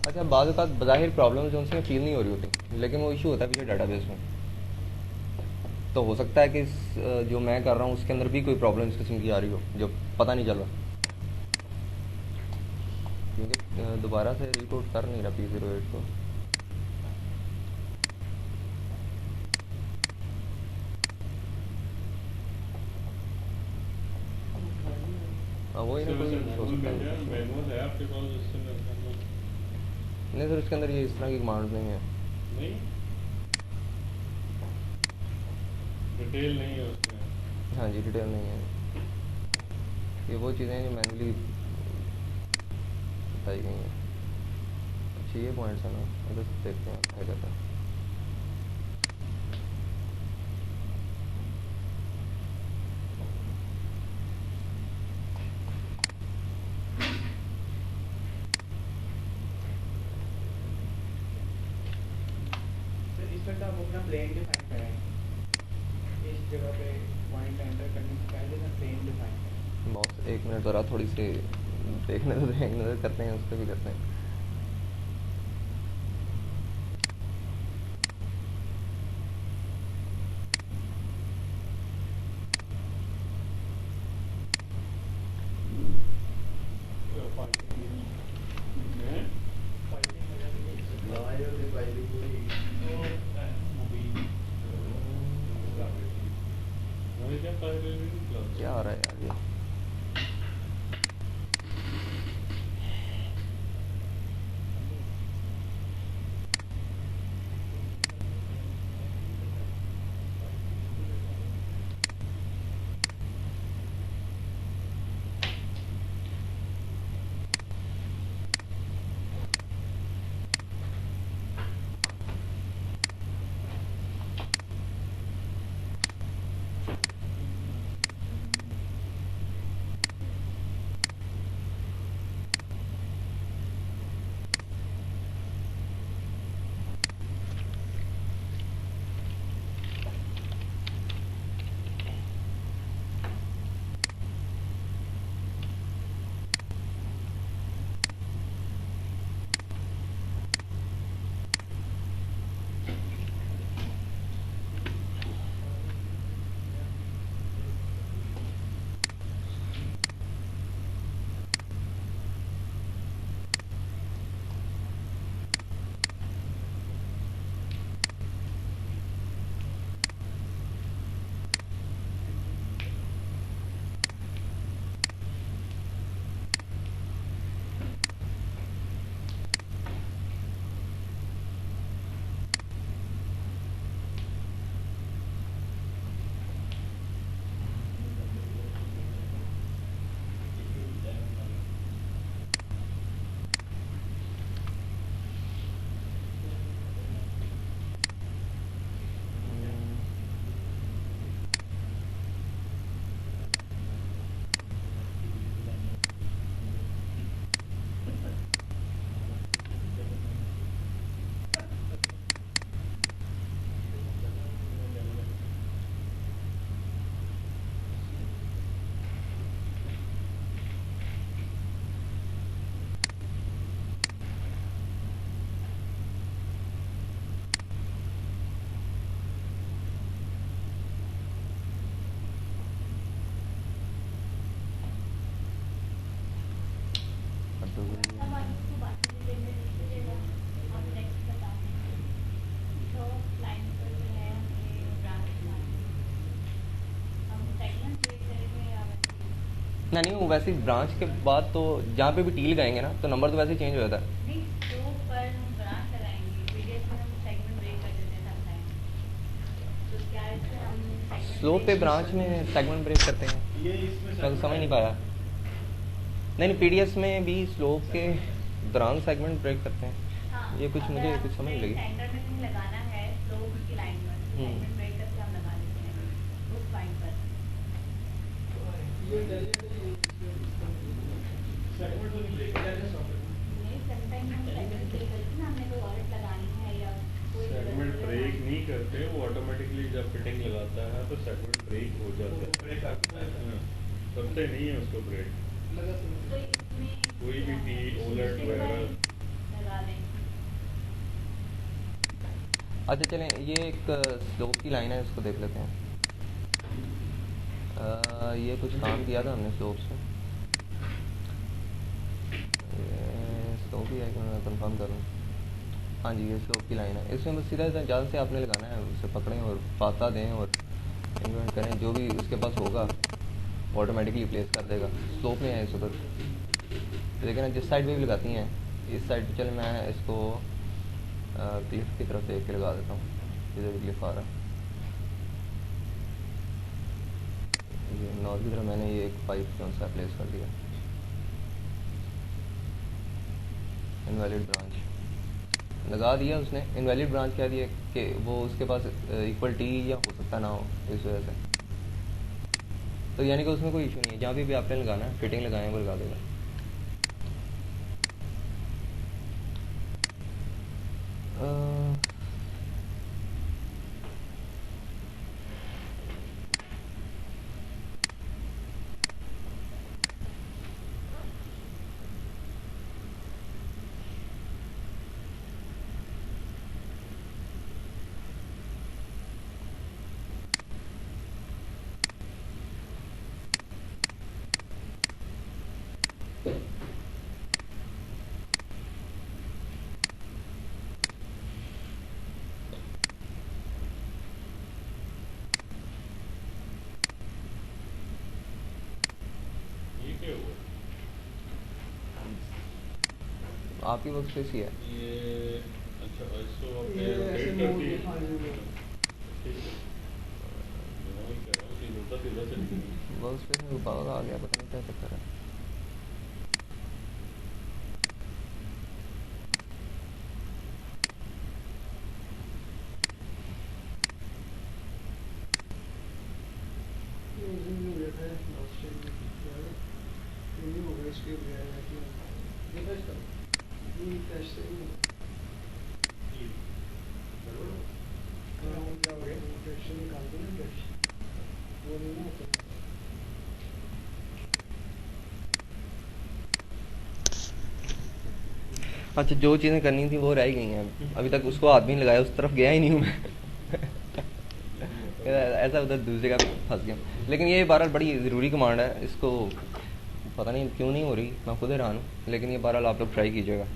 अच्छा, बाद बज़ाहिर प्रॉब्लम जो उनसे फील नहीं हो रही होती, लेकिन वो इशू होता है पीछे डाटाबेस में। तो हो सकता है कि जो मैं कर रहा हूँ उसके अंदर भी कोई प्रॉब्लम इस किस्म की आ रही हो जो पता नहीं चल रहा, क्योंकि दोबारा से रीकोड कर नहीं रहा P08 को। हाँ वही ना, कोई हो सकता है। मैनुअल है आपके पास जिससे नहीं सर, इसके अंदर ये इस तरह की कमांड नहीं है। नहीं, डिटेल नहीं है उसमें। हाँ जी, डिटेल नहीं है। ये वो चीज़ें हैं जो मैनुअली बताई गई हैं। अच्छा ये पॉइंट्स है ना, इधर से देखते हैं क्या कहता है। इस वक्त आप अपना प्लेन डिफाइन करें, इस जगह पे पॉइंट एंटर करने से पहले ना प्लेन डिफाइन करें। बॉस एक मिनट ज़रा थोड़ी सी देखने तो दें, नज़र करते हैं, उस पर भी करते हैं। क्या आ रहा है यार ये? ना नहीं, वो वैसे ब्रांच के बाद तो जहाँ पे भी टी लगाएंगे ना तो नंबर तो वैसे ही चेंज हो जाता है। नहीं, तो पर हम ब्रांच लगाएंगे, पीडीएफ में हम सेगमेंट ब्रेक कर देते हैं समटाइम। तो क्या इससे हम सेगमेंट स्लोप पे ब्रांच में सेगमेंट ब्रेक करते हैं, ये इसमें मैं तो समझ नहीं पाया। नहीं नहीं, पीडीएस में भी स्लोप के दौरान सेगमेंट ब्रेक करते हैं, हाँ, ये कुछ अगर मुझे कुछ समझ आपने लगी। सेंटर में नहीं लगाना है स्लोप की लाइन पर, तो सेगमेंट ब्रेक करके हम लगा देते हैं उस पॉइंट पर। सेगमेंट तो नहीं ब्रेक नहीं, समटाइम हम सेगमेंट ब्रेक करते हैं ना, हमने कोई ऑडिट लगानी है या कोई सेगमेंट ब्रेक नहीं करते, वो ऑटोमेटिकली जब फिटिंग लगाता है तो सेगमेंट ब्रेक हो जाता है। ब्रेक आता है। हाँ, करते नहीं है उसको ब्रेक, तो इसमें कोई भी टी ओलेट वगैरह। लगा लें। अच्छा चलें, ये एक स्लोप की लाइन है, इसको देख लेते हैं। ये कुछ काम किया था हमने स्लोप से, ये स्लोप ही है कि मैं कंफर्म करूँ। हाँ जी, ये स्लोप की लाइन है, इसमें बस सीधा ज़्यादा से आपने लगाना है, उसे पकड़ें और पाता दें और इन्वेंट करें, जो भी उसके पास होगा ऑटोमेटिकली प्लेस कर देगा। स्लोप में है इस वक्त, लेकिन ना जिस साइड पे भी लगाती हैं, इस साइड पे चल मैं इसको क्लिफ की तरफ देख के लगा देता हूँ, इधर भी क्लिफ आ रहा है। ये नॉर्थ की तरफ मैंने ये एक पाइप कौन सा प्लेस कर दिया, इनवैलिड ब्रांच लगा दिया उसने। इनवैलिड ब्रांच कह दिया कि वो उसके पास इक्वल टी या हो सकता ना हो, इस वजह से। तो यानी कि उसमें कोई इशू नहीं है, जहाँ भी आपने लगाना है फिटिंग लगाएं वो लगा देगा। ये क्या हुआ? आपकी वर्क स्पेस ही है। ये अच्छा, इसको आपने ये ऐसे रोटेट कर मोड़ दिया। हाँ जी, ठीक है, मैं वही कह रहा हूँ कि उल्टा सीधा चल गया। वर्क स्पेस में रुकावट आ गया, पता नहीं क्या चक्कर है। ये उस दिन भी हुआ था लास्ट टाइम में यार, ये नहीं होगा इसके बगैर है कि ये बस कर ये टेस्ट से नहीं हाँ वो क्या हो गया, टेस्ट से निकाल दो ना, टेस्ट वो नहीं ना होता। अच्छा, जो चीज़ें करनी थी वो रह गई हैं, अभी तक उसको हाथ भी नहीं लगाया, उस तरफ गया ही नहीं हूँ मैं। ऐसा उधर दूसरी जगह फंस गया। लेकिन ये बहरहाल बड़ी ज़रूरी कमांड है, इसको पता नहीं क्यों नहीं हो रही, मैं खुद हैरान हूँ, लेकिन ये बहरहाल आप लोग ट्राई कीजिएगा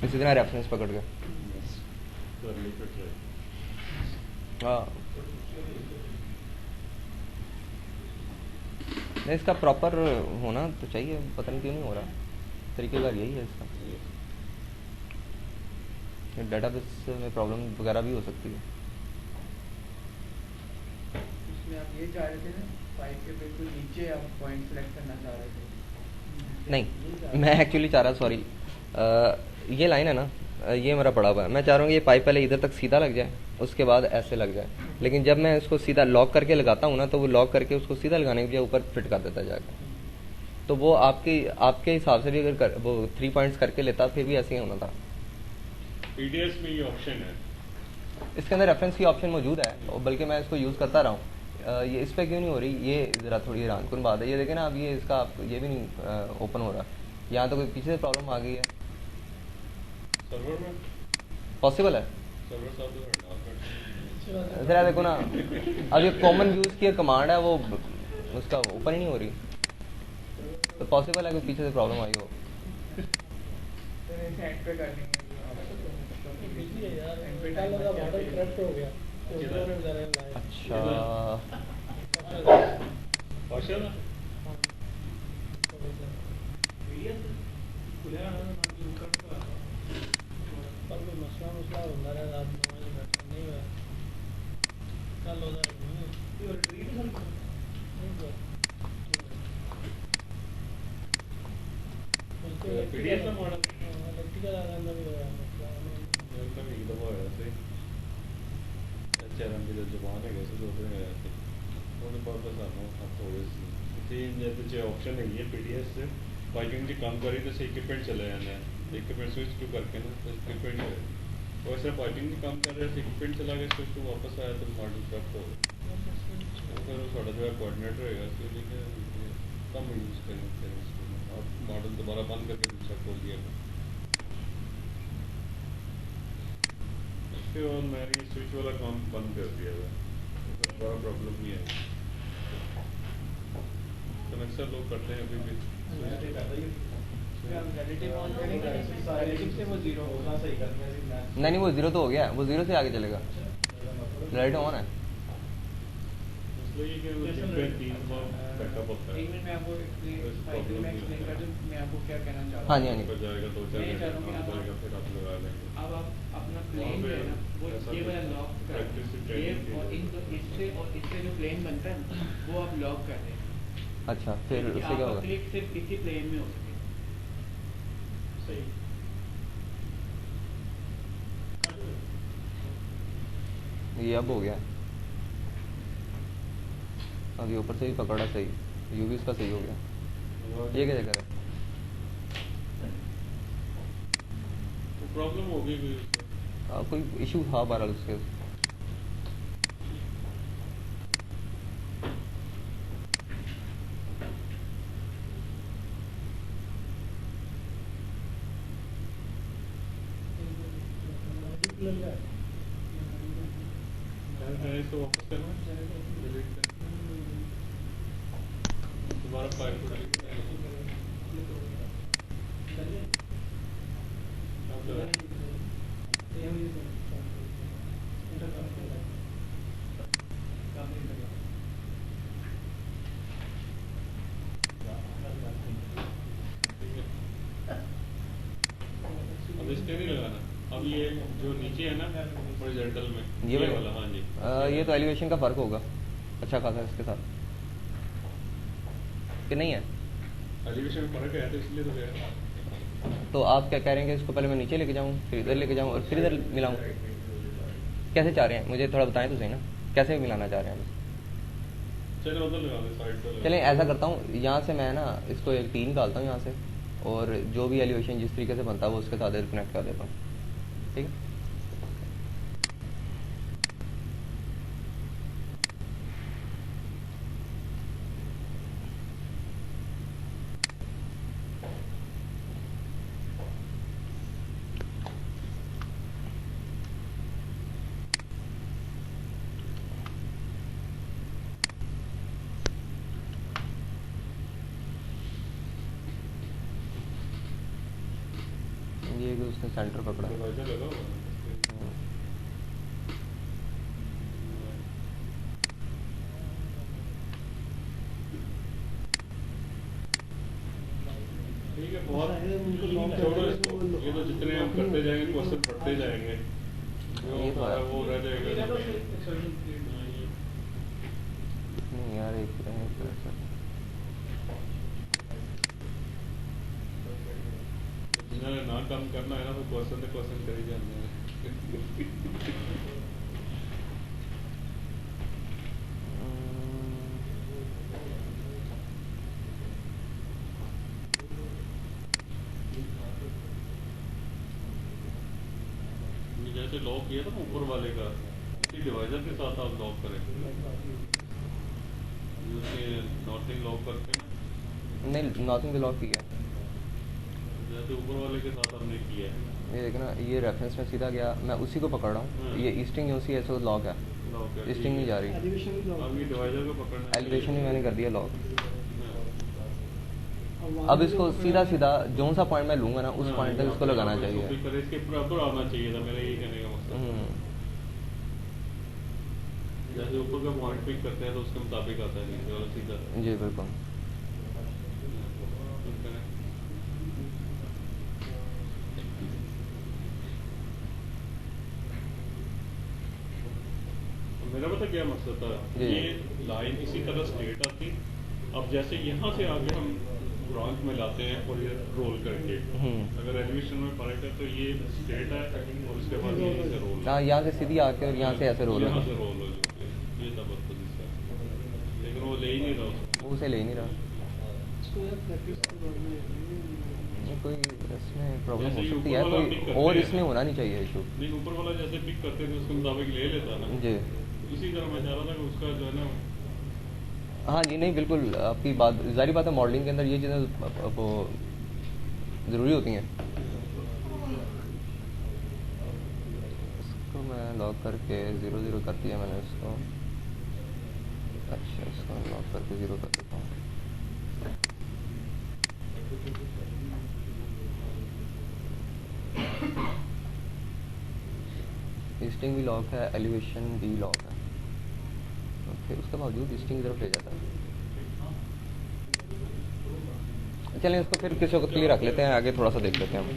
इसी तरह रेफरेंस पकड़ के। हाँ, नहीं इसका प्रॉपर होना तो चाहिए, पता नहीं क्यों नहीं हो रहा, तरीकेकार यही है इसका। डेटाबेस में प्रॉब्लम वगैरह भी हो सकती है। इसमें आप ये चाह रहे थे ना, पाइप के बिल्कुल नीचे आप पॉइंट सेलेक्ट करना चाह रहे थे। नहीं, मैं एक्चुअली चाह रहा, सॉरी, ये लाइन है ना, ये मेरा पड़ा हुआ है, मैं चाह रहा हूँ ये पाइप पहले इधर तक सीधा लग जाए, उसके बाद ऐसे लग जाए, लेकिन जब मैं इसको सीधा लॉक करके लगाता हूँ ना, तो वो लॉक करके उसको सीधा लगाने के लिए ऊपर फिट कर देता जाएगा। तो वो आपके हिसाब से भी अगर वो 3 पॉइंट्स करके लेता फिर भी ऐसे ही होना था। पीडीएस में ये ऑप्शन है, इसके अंदर रेफरेंस की ऑप्शन मौजूद है, और बल्कि मैं इसको यूज़ करता रहा हूँ। ये इस पर क्यों नहीं हो रही, ये ज़रा थोड़ी हैरानकुन बात है। ये देखें ना, अब ये इसका ये भी नहीं ओपन हो रहा, यहाँ तो कोई पीछे से प्रॉब्लम आ गई है। सर्वर में पॉसिबल है, सर्वर साहब तो हटा ज़रा देखो ना, अब ये कॉमन यूज़ की कमांड है, वो उसका ओपन ही नहीं हो रही, तो पॉसिबल है कि पीछे से प्रॉब्लम आई हो। एंड पे कर देंगे बिजली है यार, कल का मॉडल करप्ट हो गया, तो उसको ने ज़रा लाया। अच्छा, कौशल मसला मसला होता रहा रात 9 बजे बैठा नहीं हुआ कल होता PDF का मॉडल इलेक्ट्रिकल आना भी होया मसला का भी एकदम होया से चरण ਦੀ ਜ਼ੁਬਾਨ ਹੈਗੇ ਸੀ ਉਹਦੇ ਹੋਇਆ ਸੀ ਉਹਦੇ ਬਾਅਦ ਤਾਂ ਸਾਨੂੰ ਹੱਥ ਹੋ ਗਏ ਸੀ ਤੇ ਇਹਦੇ ਚ ਆਪਸ਼ਨ ਹੈਗੀ ਹੈ ਪੀਡੀਐਸ ਚ ਪਾਈਪਿੰਗ ਚ ਕੰਮ ਕਰੀ ਤਾਂ ਇਕਵਿਪਮੈਂਟ ਚਲੇ ਜਾਂਦੇ ਆ ਇਕਵਿਪਮੈਂਟ ਸਵਿਚ ਟੂ ਕਰਕੇ ਨਾ तो इक्विपमेंट वैसे पाइपिंग का काम कर रहे थे इक्विपमेंट चला गया स्विच टू वापस आया तो मॉडल कट हो गया फिर थोड़ा जो है कोऑर्डिनेटर रहेगा इसके लिए कम यूज़ करेंगे और मॉडल दोबारा बंद करके दूसरा खोल दिया इसके बाद मैंने स्विच वाला काम बंद कर दिया था बड़ा प्रॉब्लम नहीं है कनेक्शन लोग करते हैं अभी भी नहीं वो जीरो तो हो गया, वो जीरो से आगे चलेगा, लाइट ऑन है। हाँ जी हाँ जी अब आप अपना प्लेन जो है ना वो ये वाला लॉक कर ये और इससे जो प्लेन बनता है ना वो आप लॉक कर दें। अच्छा फिर उससे क्या होगा? क्लिक सिर्फ इसी प्लेन में हो सके। सही ये अब हो गया, अब ये ऊपर से भी पकड़ा सही, यू भी इसका सही हो गया। ये क्या चक्कर है? प्रॉब्लम हो गई कोई इशू था बहरहाल उसके। इसको वापस करना डिलीट करना दोबारा फाइल को डिलीट अब इसके नहीं लगाना। अब ये जो नीचे है ना हॉरिजॉन्टल में ये वाला, हाँ जी ये तो एलिवेशन का फर्क होगा अच्छा खासा इसके साथ कि नहीं है? एलिवेशन में फर्क है तो इसलिए तो गया। तो आप क्या कह रहे हैं कि इसको पहले मैं नीचे लेके जाऊँ, फिर इधर लेके जाऊँ और फिर इधर मिलाऊँ? कैसे चाह रहे हैं मुझे थोड़ा बताएं तो सही ना, कैसे मिलाना चाह रहे हैं? चलो उधर लगा दे, साइड पर चलें ऐसा करता हूँ, यहाँ से मैं ना इसको एक टीन डालता हूँ यहाँ से, और जो भी एलिवेशन जिस तरीके से बनता है वो उसके साथ कनेक्ट कर देता हूँ, ठीक है? ये भी उसने सेंटर पकड़ा। डिवाइडर लगा हुआ है। ठीक है, बहुत छोड़ो इसको, ये तो जितने हम करते जाएंगे क्वेश्चन पढ़ते जाएंगे ये तो है। वो रह जाएगा। नहीं यार एक जिन्होंने ना काम करना है ना तो क्वेश्चन कर ही जाने हैं। जैसे लॉक किया था ऊपर वाले का, इसी डिवाइजर के साथ आप लॉक करें, नॉर्थिंग लॉक करके ना। नहीं नॉर्थिंग पे लॉक किया, जैसे ऊपर वाले के साथ हमने किया है। ये देखना ये रेफरेंस में सीधा गया, मैं उसी को पकड़ रहा हूँ, ये ईस्टिंग जो सी है सो लॉक है, ईस्टिंग नहीं जा रही। अब ये डिवाइजर को पकड़ना, एलिवेशन भी मैंने कर दिया लॉक। अब इसको सीधा सीधा जो सा पॉइंट मैं लूंगा ना उस पॉइंट तक इसको लगाना चाहिए। इसके बराबर आना चाहिए था, मेरा यही कहने का मकसद। जैसे ऊपर का पॉइंट पिक करते हैं तो उसके मुताबिक आता है नीचे वाला सीधा। जी बिल्कुल। मेरा पता क्या मकसद था, जी। ये लाइन इसी तरह स्ट्रेट आती, अब जैसे यहाँ से आगे हम ब्रांच में लाते हैं और ये रोल करके, अगर एलिवेशन में फर्क है तो ये स्ट्रेट है और उसके बाद यहीं से रोल, हाँ, यहाँ से सीधी आके और यहाँ से ऐसे रोल यहाँ है। से रोल हो जाती है, ये था बस इसका, लेकिन वो ले ही नहीं रहा उसको। वो उसे ले ही नहीं रहा। इसको यार प्रैक्टिस की प्रॉब्लम है। ये कोई इसमें प्रॉब्लम हो जैसे सकती ऊपर है, वाला कोई pick करते और हैं इसमें ना। होना नहीं चाहिए इशू। नहीं, ऊपर वाला जैसे पिक करते थे उसके मुताबिक ले लेता ना, जी इसी तरह मैं चाह रहा था कि उसका जो है ना, हाँ जी, नहीं बिल्कुल आपकी बात जाहिर बात है, मॉडलिंग के अंदर ये चीज़ें वो ज़रूरी होती हैं। इसको मैं लॉक करके 0 0 कर दिया मैंने इसको। अच्छा, इसको लॉक करके 0 कर देता हूँ। लिस्टिंग भी लॉक है, एलिवेशन भी लॉक है। ओके, उसके बावजूद लिस्टिंग की तरफ ले जाता है। चलें, इसको फिर किसी वक्त के लिए रख लेते हैं, आगे थोड़ा सा देख लेते हैं हम,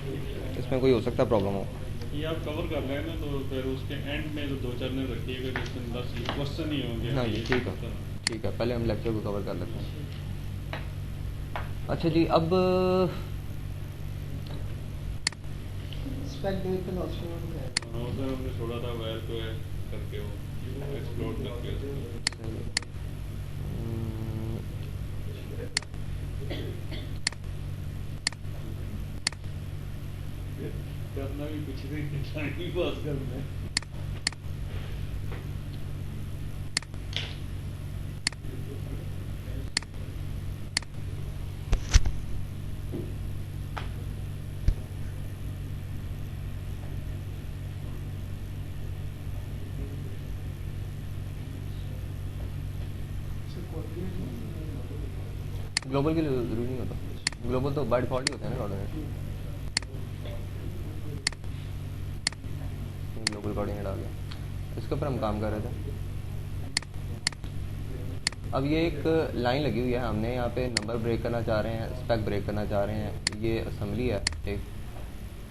इसमें कोई हो सकता है प्रॉब्लम हो। ये आप कवर कर रहे हैं ना, तो फिर उसके एंड में जो 2 4 दिन रखिएगा जिसमें 10 क्वेश्चन ही होंगे। हाँ जी, ठीक है, ठीक है, पहले हम लेक्चर को कवर कर लेते हैं। अच्छा जी, अब स्पेक डेट का ऑप्शन है। हाँ, उधर हमने छोड़ा था वायर को है करके वो एक्सप्लोर करके उसको। करना भी कुछ नहीं, टाइम ही पास करना है। ग्लोबल के लिए ज़रूरी नहीं होता, ग्लोबल तो बाय डिफॉल्ट ही होता है ना कोऑर्डिनेट। ग्लोबल कोऑर्डिनेट आ गया, इसके ऊपर हम काम कर रहे थे। अब ये एक लाइन लगी हुई है, हमने यहाँ पे नंबर ब्रेक करना चाह रहे हैं, स्पेक ब्रेक करना चाह रहे हैं। ये असेंबली है एक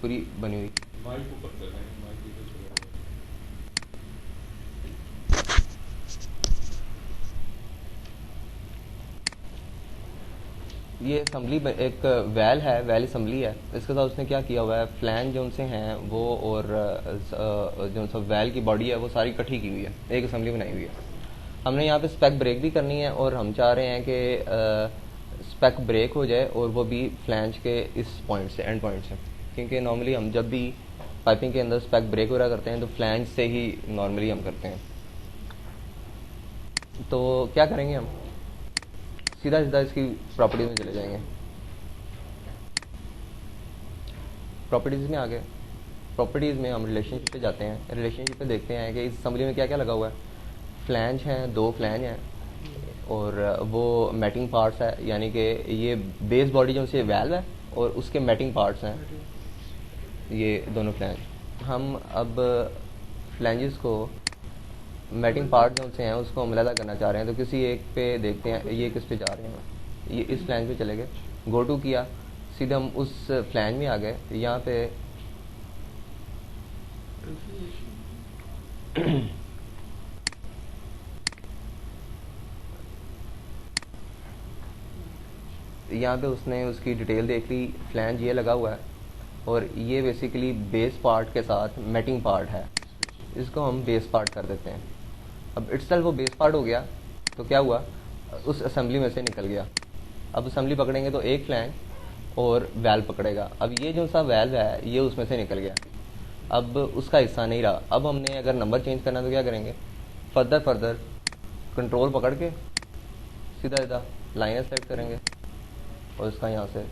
पूरी बनी हुई। माइक ऊपर कर रहे हैं, माइक नीचे छोड़ रहे ये असेंबली एक वैल है, वैल असेंबली है। इसके साथ उसने क्या किया हुआ है, फ्लैंज जो उनसे हैं वो और जो सा वैल की बॉडी है वो सारी इकट्ठी की हुई है, एक असेंबली बनाई हुई है। हमने यहाँ पे स्पेक ब्रेक भी करनी है और हम चाह रहे हैं कि स्पेक ब्रेक हो जाए और वो भी फ्लैंज के इस पॉइंट से, एंड पॉइंट से, क्योंकि नॉर्मली हम जब भी पाइपिंग के अंदर स्पेक ब्रेक वगैरह करते हैं तो फ्लैंज से ही नॉर्मली हम करते हैं। तो क्या करेंगे, हम सीधा सीधा इसकी प्रॉपर्टीज में चले जाएंगे। प्रॉपर्टीज में आ गए, प्रॉपर्टीज में हम रिलेशनशिप पे जाते हैं। रिलेशनशिप पे देखते हैं कि इस असेंबली में क्या क्या लगा हुआ है। फ्लैंज हैं, 2 फ्लैंज हैं और वो मैटिंग पार्ट्स है, यानी कि ये बेस बॉडी जो से वैल्व है और उसके मैटिंग पार्ट्स हैं ये दोनों फ्लैंज। हम अब फ्लैंजेस को मैटिंग पार्ट जो से हैं उसको हम अलग करना चाह रहे हैं। तो किसी एक पे देखते हैं, ये किस पे जा रहे हैं, ये इस फ्लैंज पे चले गए, गो टू किया, सीधे हम उस फ्लैंज में आ गए। यहाँ पे यहाँ पे उसने उसकी डिटेल देख ली, फ्लैंज ये लगा हुआ है और ये बेसिकली बेस पार्ट के साथ मैटिंग पार्ट है, इसको हम बेस पार्ट कर देते हैं। अब इटसेल्फ वो बेस पार्ट हो गया, तो क्या हुआ, उस असेंबली में से निकल गया। अब असेंबली पकड़ेंगे तो एक फ्लैंज और वैल्व पकड़ेगा। अब ये जो सा वैल्व है ये उसमें से निकल गया, अब उसका हिस्सा नहीं रहा। अब हमने अगर नंबर चेंज करना तो क्या करेंगे, फर्दर कंट्रोल पकड़ के सीधा सीधा लाइनें सेलेक्ट करेंगे और इसका यहाँ से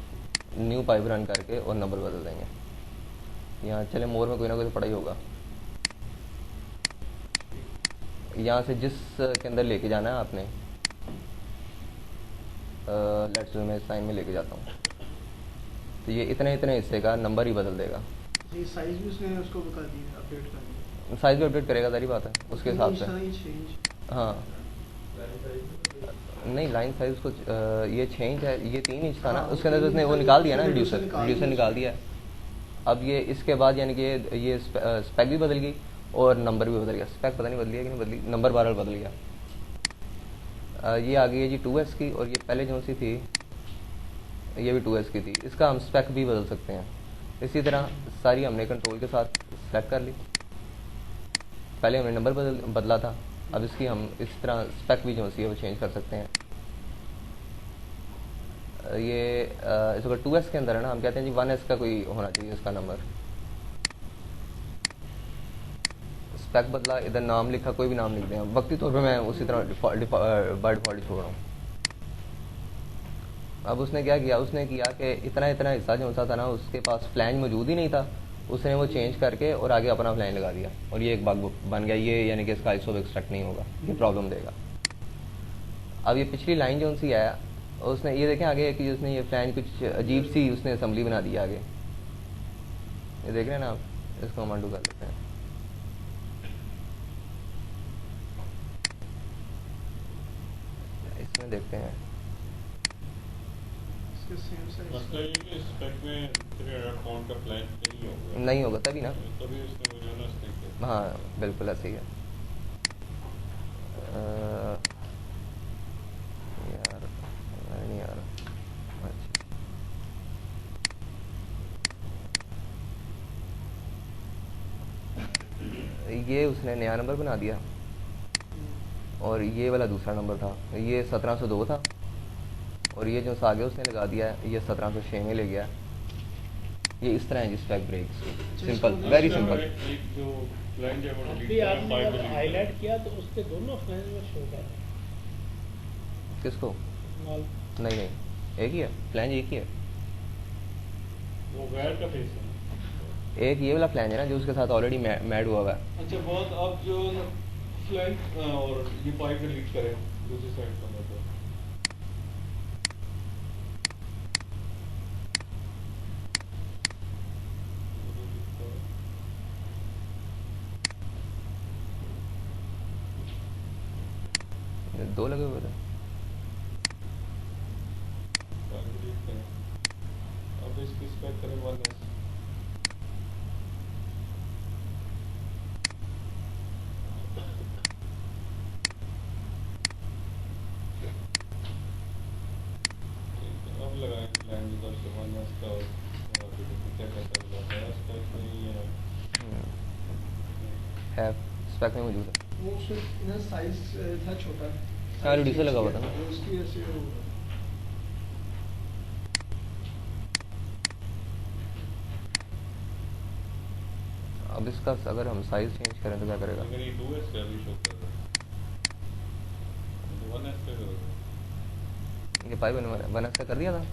न्यू पाइप रन करके और नंबर बदल देंगे। यहाँ चले मोर में कोई ना कोई पड़ा ही होगा। यहाँ से जिस के अंदर लेके जाना है आपने, लेट्स मैं साइन में लेके जाता हूँ, तो ये इतने हिस्से का नंबर ही बदल देगा। ये साइज भी उसने उसको बता दिया, अपडेट कर दिया। साइज भी अपडेट करेगा, सारी बात है उसके हिसाब से। हाँ, नहीं लाइन साइज उसको ये चेंज है, ये 3 इंच था ना, उसके अंदर तो उसने वो निकाल दिया ना, रिड्यूसर निकाल दिया है। अब ये इसके बाद यानी कि ये स्पेक भी बदल गई और नंबर भी बदल गया, स्पेक पता नहीं बदली है कि नहीं बदली, नंबर बहरहाल बदल गया। ये आ गई है जी 2S की, और ये पहले जो सी थी ये भी 2S की थी। इसका हम स्पेक भी बदल सकते हैं। इसी तरह सारी हमने कंट्रोल के साथ सेलेक्ट कर ली। पहले हमने नंबर बदला था, अब इसकी हम इस तरह स्पेक भी जो सी है वो चेंज कर सकते हैं। ये इस वक्त 2S के अंदर है ना, हम कहते हैं जी 1S का कोई होना चाहिए इसका नंबर। स्पेक बदला, इधर नाम लिखा, कोई भी नाम लिख दें, वक्ती तौर पे मैं उसी तरह बाय डिफॉल्ट छोड़ रहा हूँ। अब उसने क्या किया, उसने किया कि इतना इतना हिस्सा जो सा था ना उसके पास फ्लैंज मौजूद ही नहीं था, उसने वो चेंज करके और आगे अपना फ्लैंज लगा दिया, और ये एक बग बन गया ये, यानी कि इसका आइसो एक्सट्रैक्ट नहीं होगा, ये प्रॉब्लम देगा। अब ये पिछली लाइन जो सी आया, उसने ये देखें आगे कि उसने ये फ्लैंज कुछ अजीब सी उसने असम्बली बना दी आगे, ये देख रहे हैं ना आप, इसको हम अनडू कर लेते हैं। इसमें देखते हैं मसला ये कि स्पेक में 300 पाउंड का फ्लैंज नहीं होगा तभी ना, तभी उसने वो जो ना स्टिक किया। हाँ बिल्कुल ऐसे ही है। यार नहीं यार, अच्छा ये उसने नया नंबर बना दिया, और ये वाला दूसरा नंबर था, ये 1702 था, और ये जो आगे उसने लगा दिया है ये 1706 में ले गया। ये इस तरह है जी spec breaks, simple, very simple. एक जो फ्लैंज है वो अभी आपने जब हाईलाइट किया तो उसके दोनों फ्लैंज में शो कर रहे हैं। किसको? नॉल नहीं नहीं, एक ही है फ्लैंज, एक ही है। वो गैर का फेस है। एक ये वाला फ्लैंज है ना जो उसके साथ ऑलरेडी मैड हुआ हुआ है। अच्छा बहुत, आप जो फ्लैंज और ये पाइप डिलीट करें दूसरी साइड का मतलब दो लगे हुए थे। डिलीट करें। अब इसकी स्पेक करें 1S। अब लगाएं फ्लैंज उधर से 1S का, और क्या कहता है स्पेक नहीं है स्पेक में मौजूद है। वो उसमें साइज था छोटा, हाँ रिड्यूसर लगा हुआ था ना। उसकी वजह से वो हुआ। अब इसका अगर हम साइज चेंज करें तो क्या करेगा? अगर ये 2S का भी शो कर रहा है तो 1S का करोगे। ये पाइप 1S का कर दिया था।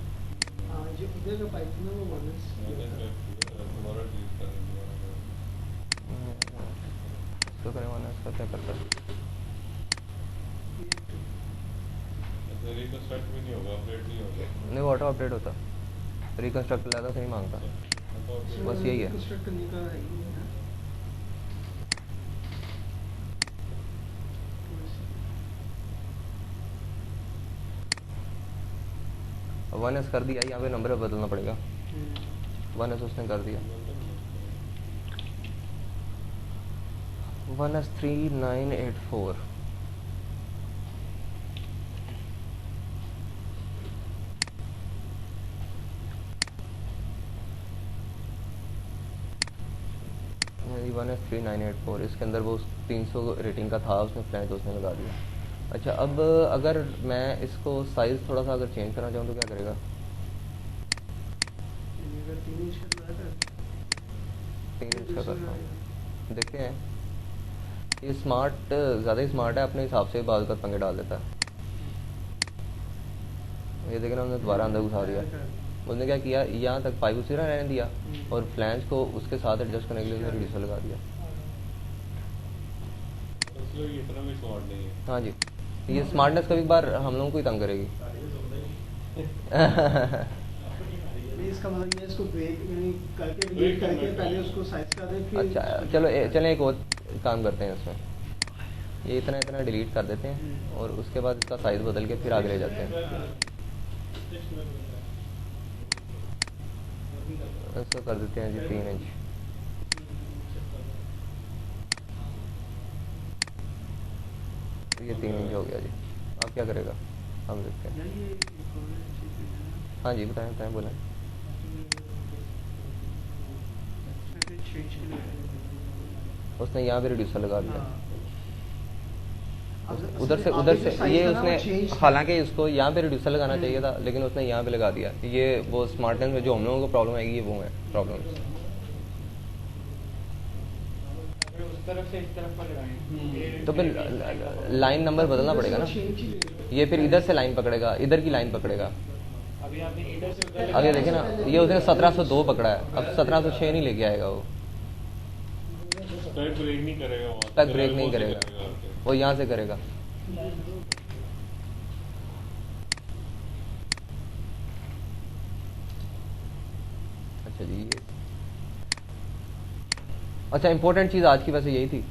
हाँ जो उधर का पाइप था ना वो 1S 1S का दोबारा डिलीट कर दें दोबारा करें। इसको करें 1S का, क्या करता है? ऐसे रिकंस्ट्रक्ट भी नहीं होगा, अपडेट नहीं होगा। नहीं वो ऑटो अपडेट होता, रिकंस्ट्रक्ट ज़्यादा सही मांगता। बस यही है। कंस्ट्रक्ट करने का है ही है ना। 1S कर दिया, यहाँ पे नंबर बदलना पड़ेगा। 1S उसने कर दिया। 1S 3984। जी 1S 3984, इसके अंदर वो 300 रेटिंग का था उसने फ्लैंज, तो उसने लगा दिया। अच्छा अब अगर मैं इसको साइज थोड़ा सा अगर चेंज करना चाहूँ तो क्या करेगा? अगर 3 इंच का लगा था 3 इंच का करता हूँ, देखते हैं। ये स्मार्ट ज़्यादा ही स्मार्ट है, अपने हिसाब से बाद का पंगे डाल देता है। ये देखें ना, हमने दोबारा अंदर घुसा दिया। उसने क्या किया, यहाँ तक पाइप उसी तरह रहने दिया और फ्लैंज को उसके साथ एडजस्ट करने के लिए उसने रिड्यूसर लगा दिया। इसलिए ये इतना भी स्मार्ट नहीं है। हाँ जी, ये स्मार्टनेस कभी बार हम लोगों को ही तंग करेगी। नहीं इसका मतलब ये है, इसको ब्रेक यानी करके डिलीट करके पहले उसको साइज कर दें फिर। अच्छा चलो चलें एक और काम करते हैं इसमें, ये इतना इतना डिलीट कर देते हैं और उसके बाद इसका साइज बदल के फिर आगे ले जाते हैं। इसको कर देते हैं जी 3 इंच। ये 3 इंच हो गया जी। अब क्या करेगा हम देखते हैं। यार ये एक और चीज़ है ना, हाँ जी बताएं बताएं बोलें। इसमें फिर चेंज के लिए उसने यहाँ पे रिड्यूसर लगा दिया। हाँ, उधर से ये उसने हालांकि इसको यहाँ पे रिड्यूसर लगाना चाहिए था, लेकिन उसने यहाँ पे लगा दिया। ये वो स्मार्टनेस में जो हम लोगों को प्रॉब्लम आएगी, ये वो है प्रॉब्लम। अगर उस तरफ से इस तरफ पर लगाएं तो फिर लाइन नंबर बदलना पड़ेगा ना। ये फिर इधर से लाइन पकड़ेगा, इधर की लाइन पकड़ेगा। अभी आपने इधर से उधर आगे देखे ना, ये उसने 1702 पकड़ा है, अब 1706 नहीं लेके आएगा वो। स्पेक ब्रेक नहीं करेगा वहाँ, स्पेक ब्रेक नहीं करेगा, वो यहाँ से करेगा। अच्छा जी, ये अच्छा इंपॉर्टेंट चीज़ आज की वैसे यही थी,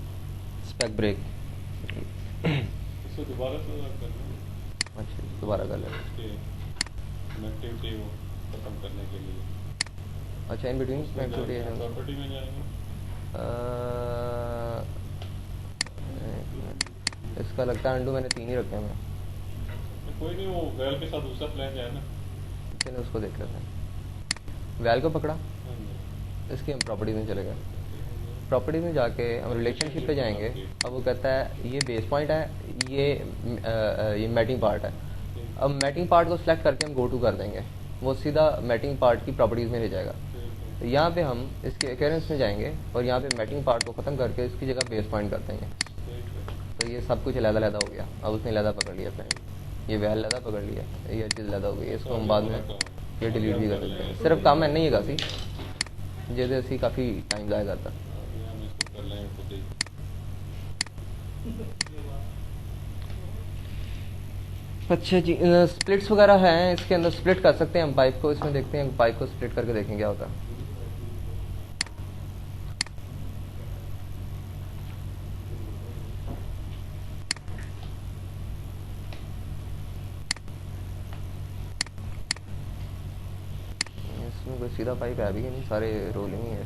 स्पेक ब्रेक। इसको दोबारा से करना है, अच्छा दोबारा कर लें। इसके कनेक्टिविटी वो खत्म करने के लिए। अच्छा इन बिटवीन प्रॉपर्टी में जाएंगे, इसका लगता है अंडू मैंने 3 ही रखे हैं मैं। कोई नहीं, वो वेल के साथ दूसरा प्लान जाए ना। चलिए उसको देख लेते हैं। वेल को पकड़ा, हाँ जी। इसकी हम प्रॉपर्टीज में चले गए। प्रॉपर्टीज में जाके हम रिलेशनशिप पे जाएंगे। अब वो कहता है ये बेस पॉइंट है, ये मैटिंग पार्ट है। अब मैटिंग पार्ट को सिलेक्ट करके हम गो टू कर देंगे, वो सीधा मैटिंग पार्ट की प्रॉपर्टीज में ले जाएगा। तो यहाँ पे हम इसके अकेरेंस में जाएंगे और यहाँ पे मैटिंग पार्ट को ख़त्म करके इसकी जगह बेस पॉइंट कर देंगे। तो ये सब कुछ लहदा लहदा हो गया। अब उसने लहदा पकड़ लिया फ्रेंड, ये वैल लहदा पकड़ लिया, ये चीज़ लहदा हो गई। इसको हम बाद में ये डिलीट भी कर सकते हैं। सिर्फ काम है नहीं है काफ़ी, जैसे ऐसी काफ़ी टाइम ज़ाया करता। हम इसको कर लेंगे खुद ही। अच्छा जी, स्प्लिट्स वगैरह हैं इसके अंदर, स्प्लिट कर सकते हैं हम पाइप को। इसमें देखते हैं पाइप को स्प्लिट करके देखें क्या होता है। इसमें कोई सीधा पाइप है भी नहीं, सारे रोलिंग ही है।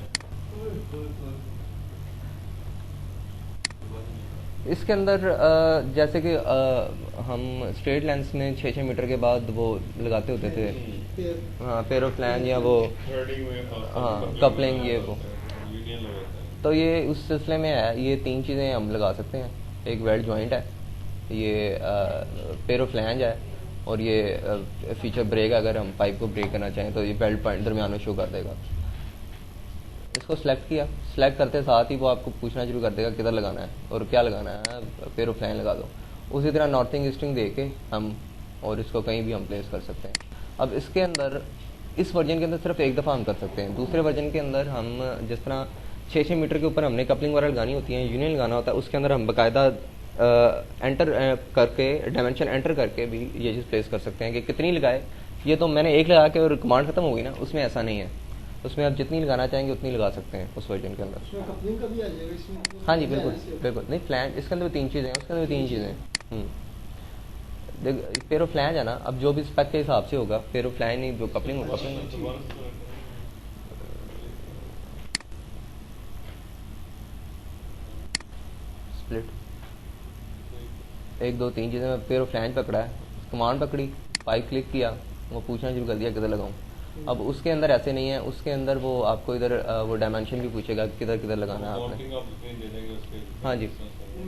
इसके अंदर जैसे कि हम स्ट्रेट लेंस में 6-6 मीटर के बाद वो लगाते होते थे, हाँ पेयर ऑफ फ्लैंज या वो थ्रेडिंग में हाँ कपलिंग ये वो। यूनियन लगाता है। तो ये उस सिलसिले में है। ये 3 चीज़ें हम लगा सकते हैं, एक वेल्ड जॉइंट है, ये पेयर ऑफ फ्लैंज है, और ये फीचर ब्रेक। अगर हम पाइप को ब्रेक करना चाहें तो ये बेल्ट पॉइंट दरमियान में शो कर देगा। इसको सिलेक्ट किया, सिलेक्ट करते साथ ही वो आपको पूछना शुरू कर देगा किधर लगाना है और क्या लगाना है, पेयर ऑफ फ्लैंज लगा दो। उसी तरह नॉर्थिंग ईस्टिंग दे के हम और इसको कहीं भी हम प्लेस कर सकते हैं। अब इसके अंदर इस वर्जन के अंदर सिर्फ एक दफ़ा हम कर सकते हैं। दूसरे वर्जन के अंदर हम जिस तरह 6-6 मीटर के ऊपर हमने कपलिंग वगैरह लगानी होती है, यूनियन लगाना होता है, उसके अंदर हम बाकायदा एंटर करके डायमेंशन एंटर करके भी ये चीज़ प्लेस कर सकते हैं कि कितनी लगाए। ये तो मैंने एक लगा के और कमांड खत्म हो गई ना, उसमें ऐसा नहीं है। उसमें आप जितनी लगाना चाहेंगे उतनी लगा सकते हैं उस वर्जन के अंदर। उसमें कपलिंग का भी आ जाएगा इसमें? हाँ जी बिल्कुल बिल्कुल। नहीं फ्लैंज इसके अंदर भी 3 चीज़ें हैं, उसके अंदर भी 3 चीज़ें हैं। देख पेयर ऑफ फ्लैंज है ना, अब जो भी स्पेक के हिसाब से होगा, पेयर ऑफ फ्लैंज नहीं जो कपलिंग होगा स्प्लिट 1 2 3 चीज़ें। मैं पेयर ऑफ फ्लैंज पकड़ा है, कमांड पकड़ी, पाइप क्लिक किया, वो पूछना शुरू कर दिया किधर लगाऊं। अब उसके अंदर ऐसे नहीं है, उसके अंदर वो आपको इधर वो डायमेंशन भी पूछेगा किधर किधर लगाना है आपने। हाँ जी,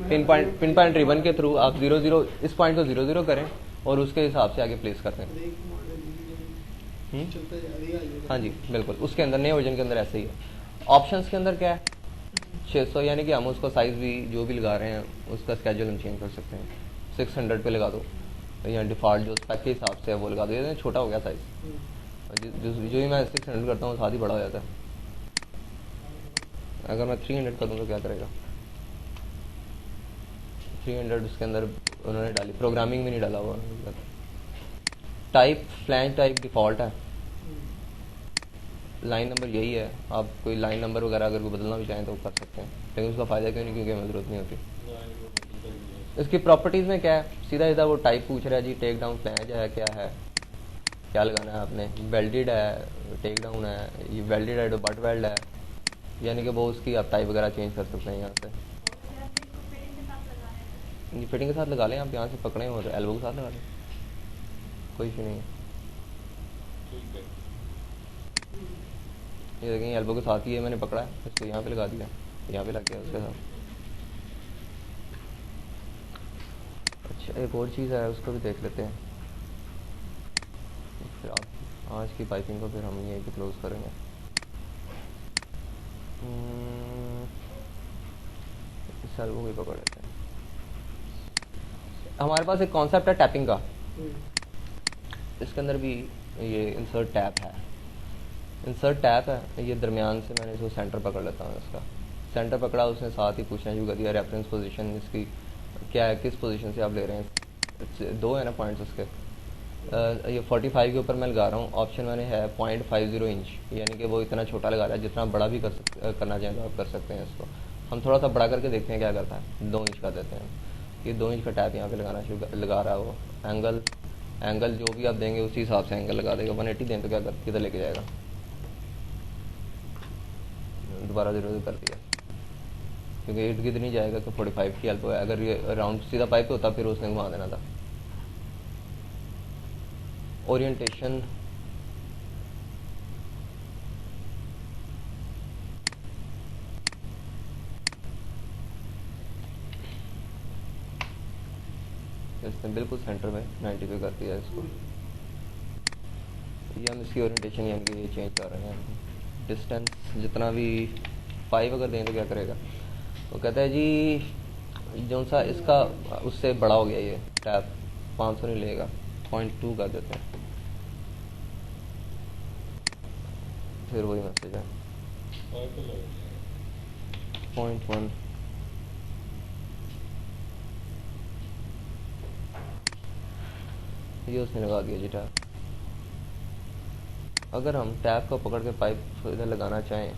पिन पॉइंट रिबन के थ्रू आप 0-0 इस पॉइंट को 0-0 करें और उसके हिसाब से आगे प्लेस करते हैं। हाँ जी बिल्कुल, उसके अंदर नए वर्जन के अंदर ऐसे ही है। ऑप्शंस के अंदर क्या है 600, यानी कि हम उसको साइज़ भी जो भी लगा रहे हैं उसका स्केड्यूल हम चेंज कर सकते हैं। 600 पे लगा दो या डिफ़ॉल्ट जो स्पेक के हिसाब से है वो लगा दो। ये छोटा हो गया साइज़, जो ही मैं 600 करता हूँ साथ ही बड़ा हो जाता है। अगर मैं 300 कर दूँ तो क्या करेगा 300 उसके अंदर उन्होंने डाली, प्रोग्रामिंग में नहीं डाला हुआ। टाइप फ्लैंज टाइप डिफ़ॉल्ट है, लाइन नंबर यही है। आप कोई लाइन नंबर वगैरह अगर कोई बदलना भी चाहें तो कर सकते हैं, लेकिन उसका फ़ायदा क्यों नहीं, क्योंकि हमें ज़रूरत नहीं होती। इसकी प्रॉपर्टीज़ में क्या है, सीधा सीधा वो टाइप पूछ रहा है जी, टेक डाउन फ्लैंज है, क्या है, क्या लगाना है आपने, वेल्डेड है, टेक डाउन है, ये वेल्डेड है तो बट वेल्ड है, यानी कि वो उसकी आप टाइप वगैरह चेंज कर सकते हैं यहाँ से। ये फिटिंग के साथ लगा लें, आप यहाँ से पकड़ें और एल्बो के साथ लगा लें, कोई इशू नहीं है। ठीक है। ये देखें एल्बो के साथ ही है, मैंने पकड़ा है, इसको यहाँ पे लगा दिया, यहाँ पे लग गया उसके साथ। अच्छा एक और चीज़ है, उसको भी देख लेते हैं, फिर आप आज की पाइपिंग को फिर हम यहीं पे क्लोज करेंगे। इस एल्बो को ही पकड़ लेते हैं। हमारे पास एक कॉन्सेप्ट है टैपिंग का, इसके अंदर भी ये इंसर्ट टैप है, इंसर्ट टैप है, ये दरमियान से मैंने इसको सेंटर पकड़ लेता हूँ, इसका सेंटर पकड़ा, उसने साथ ही पूछना शुरू कर दिया रेफरेंस पोजीशन इसकी क्या है, किस पोजीशन से आप ले रहे हैं, दो है ना पॉइंट्स उसके। ये 45 के ऊपर मैं लगा रहा हूँ, ऑप्शन मैंने है 0.50 इंच, यानी कि वो इतना छोटा लगा रहा है, जितना बड़ा भी करना चाहें तो आप कर सकते हैं इसको। हम थोड़ा सा बड़ा करके देखते हैं क्या करता है, 2 इंच का देते हैं। ये 2 इंच का टैप यहाँ पे लगाना शुरू लगा रहा है वो, एंगल जो भी आप देंगे उसी हिसाब से एंगल लगा देगा। 180 दें तो क्या किधर लेके जाएगा, दोबारा जरूर कर दिया, क्योंकि इर्द गिर्द नहीं जाएगा तो 45 की हेल्प है। अगर ये राउंड सीधा पाइप होता फिर उसने घुमा देना था। ओरिएंटेशन इसने बिल्कुल सेंटर में 90 पे कर दिया इसको। ये हम इसकी ओरिएंटेशन यानी कि ये चेंज कर रहे हैं, डिस्टेंस जितना भी 5 अगर दें तो क्या करेगा, वो कहता है जी जो सा इसका उससे बड़ा हो गया ये टैप 500 नहीं लेगा, 0.2 कर देते हैं, फिर वही मैसेज है 0.1। ये उसने लगा दिया जी टैप। अगर हम टैप को पकड़ के पाइप इधर लगाना चाहें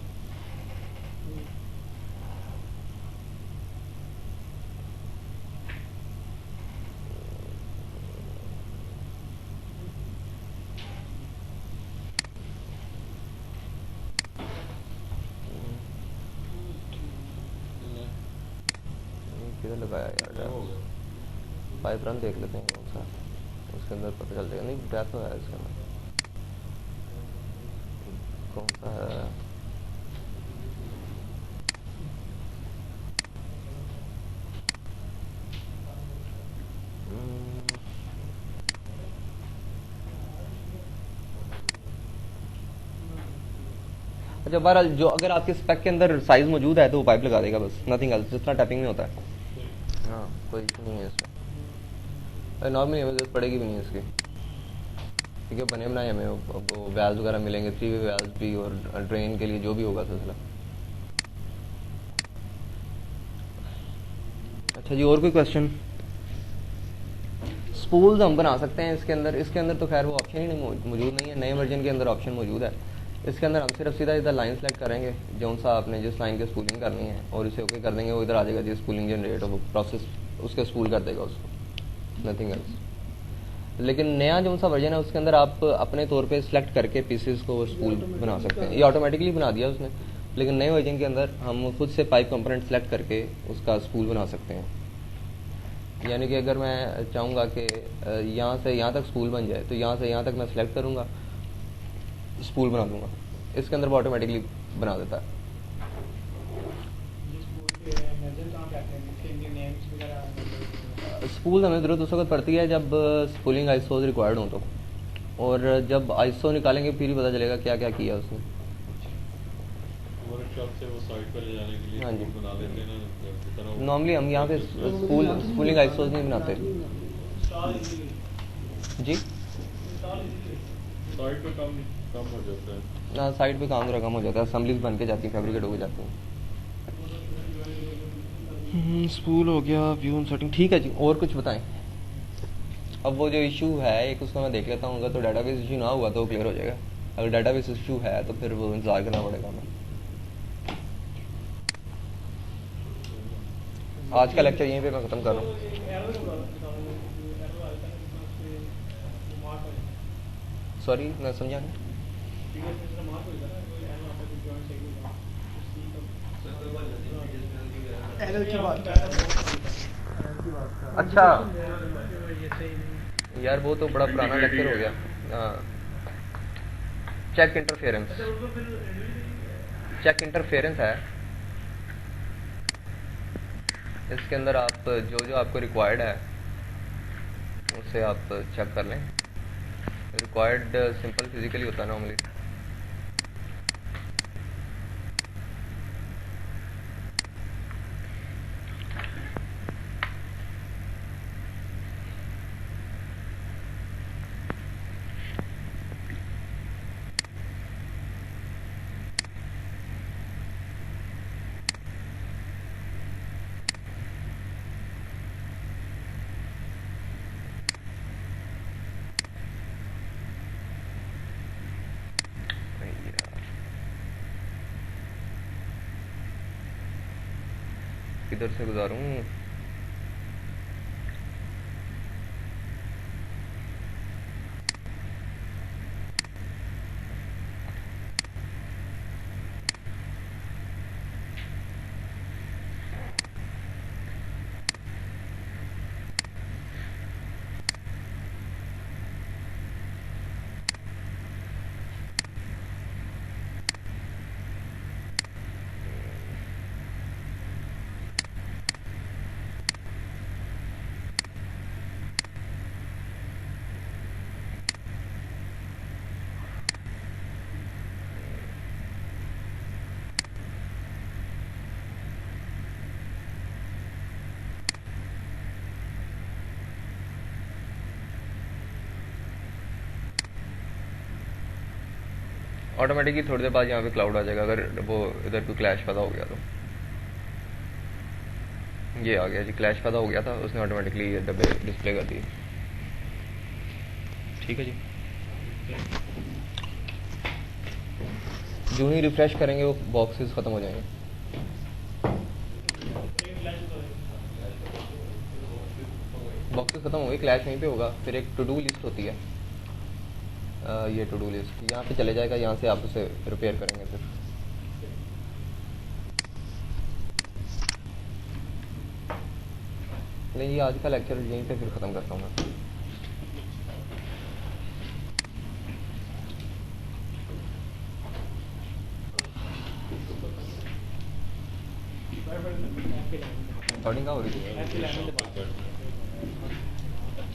किधर लगाया यार टैप, पाइप रन देख लेते हैं कौन सा, उसके अंदर पता चल जाएगा। नहीं टैप तो है इसके अंदर, कौन सा है, अच्छा बहरहाल जो अगर आपके स्पेक के अंदर साइज मौजूद है तो वो पाइप लगा देगा बस, नथिंग एल्स, जितना टैपिंग में होता है। हाँ कोई इशू नहीं है इसमें, नॉर्मली हमें जरूरत पड़ेगी भी नहीं इसकी, क्योंकि बने बनाए हमें वो वैल्व वगैरह मिलेंगे, 3 वे वैल्व भी और ड्रेन के लिए जो भी होगा सिलसिला। अच्छा जी और कोई क्वेश्चन? स्पूल्स हम बना सकते हैं इसके अंदर तो खैर वो ऑप्शन ही नहीं मौजूद नहीं है, नए वर्जन के अंदर ऑप्शन मौजूद है। इसके अंदर हम सिर्फ सीधा इधर लाइन सेलेक्ट करेंगे, जो सा आपने जिस लाइन की स्पूलिंग करनी है और इसे ओके कर देंगे, वो इधर आ जाएगा जी स्पूलिंग जनरेट, वो प्रोसेस उसके स्पूल कर देगा उसको, नथिंग एल्स। लेकिन नया जो सा वर्जन है उसके अंदर आप अपने तौर पे सिलेक्ट करके पीसेस को स्पूल बना सकते हैं, ये ऑटोमेटिकली बना दिया उसने। लेकिन नए वर्जन के अंदर हम खुद से पाइप कंपोनेंट सेलेक्ट करके उसका स्पूल बना सकते हैं। यानी कि अगर मैं चाहूँगा कि यहाँ से यहाँ तक स्पूल बन जाए तो यहाँ से यहाँ तक मैं सिलेक्ट करूँगा, स्पूल बना दूंगा, इसके अंदर वो ऑटोमेटिकली बना देता है। स्पूल हमें ज़रूरत उस वक्त पड़ती है जब स्पूलिंग आइसोज रिक्वायर्ड हो तो, और जब आइसो निकालेंगे फिर ही पता चलेगा क्या क्या किया उसने। वर्कशॉप से वो साइट पर ले जाने के लिए हाँ जी बना लेते हैं ना, नॉर्मली हम यहाँ पे स्पूलिंग आइसोज नहीं बनाते जी, साइट पे कम हो जाता है ना, साइड पे काम थोड़ा कम हो जाता है, असम्बलीज बन के जाती है, फैब्रिकेट हो जाती है। स्पूल हो गया, व्यू एंड सेटिंग ठीक है जी। और कुछ बताएं? अब वो जो इशू है एक उसको मैं देख लेता हूँ, अगर तो डाटाबेस इशू ना हुआ तो क्लियर हो जाएगा, अगर डाटाबेस इशू है तो फिर वो इंतजार करना पड़ेगा हमें। आज का लेक्चर यहीं पे मैं ख़त्म कर रहा हूँ। सॉरी मैं समझा नहीं। एरर की बात अच्छा ये सही नहीं। यार वो तो बड़ा पुराना लेक्चर हो गया। चेक इंटरफेरेंस, चेक इंटरफेरेंस है इसके अंदर। आप जो जो आपको रिक्वायर्ड है उसे आप चेक कर लें। रिक्वायर्ड सिंपल फिजिकली होता है नॉर्मली। किधर से गुजारूं? ऑटोमेटिकली थोड़ी देर बाद यहाँ पे क्लाउड आ जाएगा अगर वो इधर कोई क्लैश पैदा हो गया तो। ये आ गया जी, क्लैश पैदा हो गया था, उसने ऑटोमेटिकली ये डब्बे डिस्प्ले कर दिए। ठीक है जी, जो ही रिफ्रेश करेंगे वो बॉक्सेस खत्म हो जाएंगे। बॉक्सेस खत्म हो गए, क्लैश वहीं पे होगा। फिर एक टू डू लिस्ट होती है, ये टू डू लिस्ट यहाँ पे चले जाएगा, यहाँ से आप उसे रिपेयर करेंगे फिर। नहीं, ये आज का लेक्चर यहीं पे फिर ख़त्म करता हूँ मैं। रिकॉर्डिंग का हो रही है।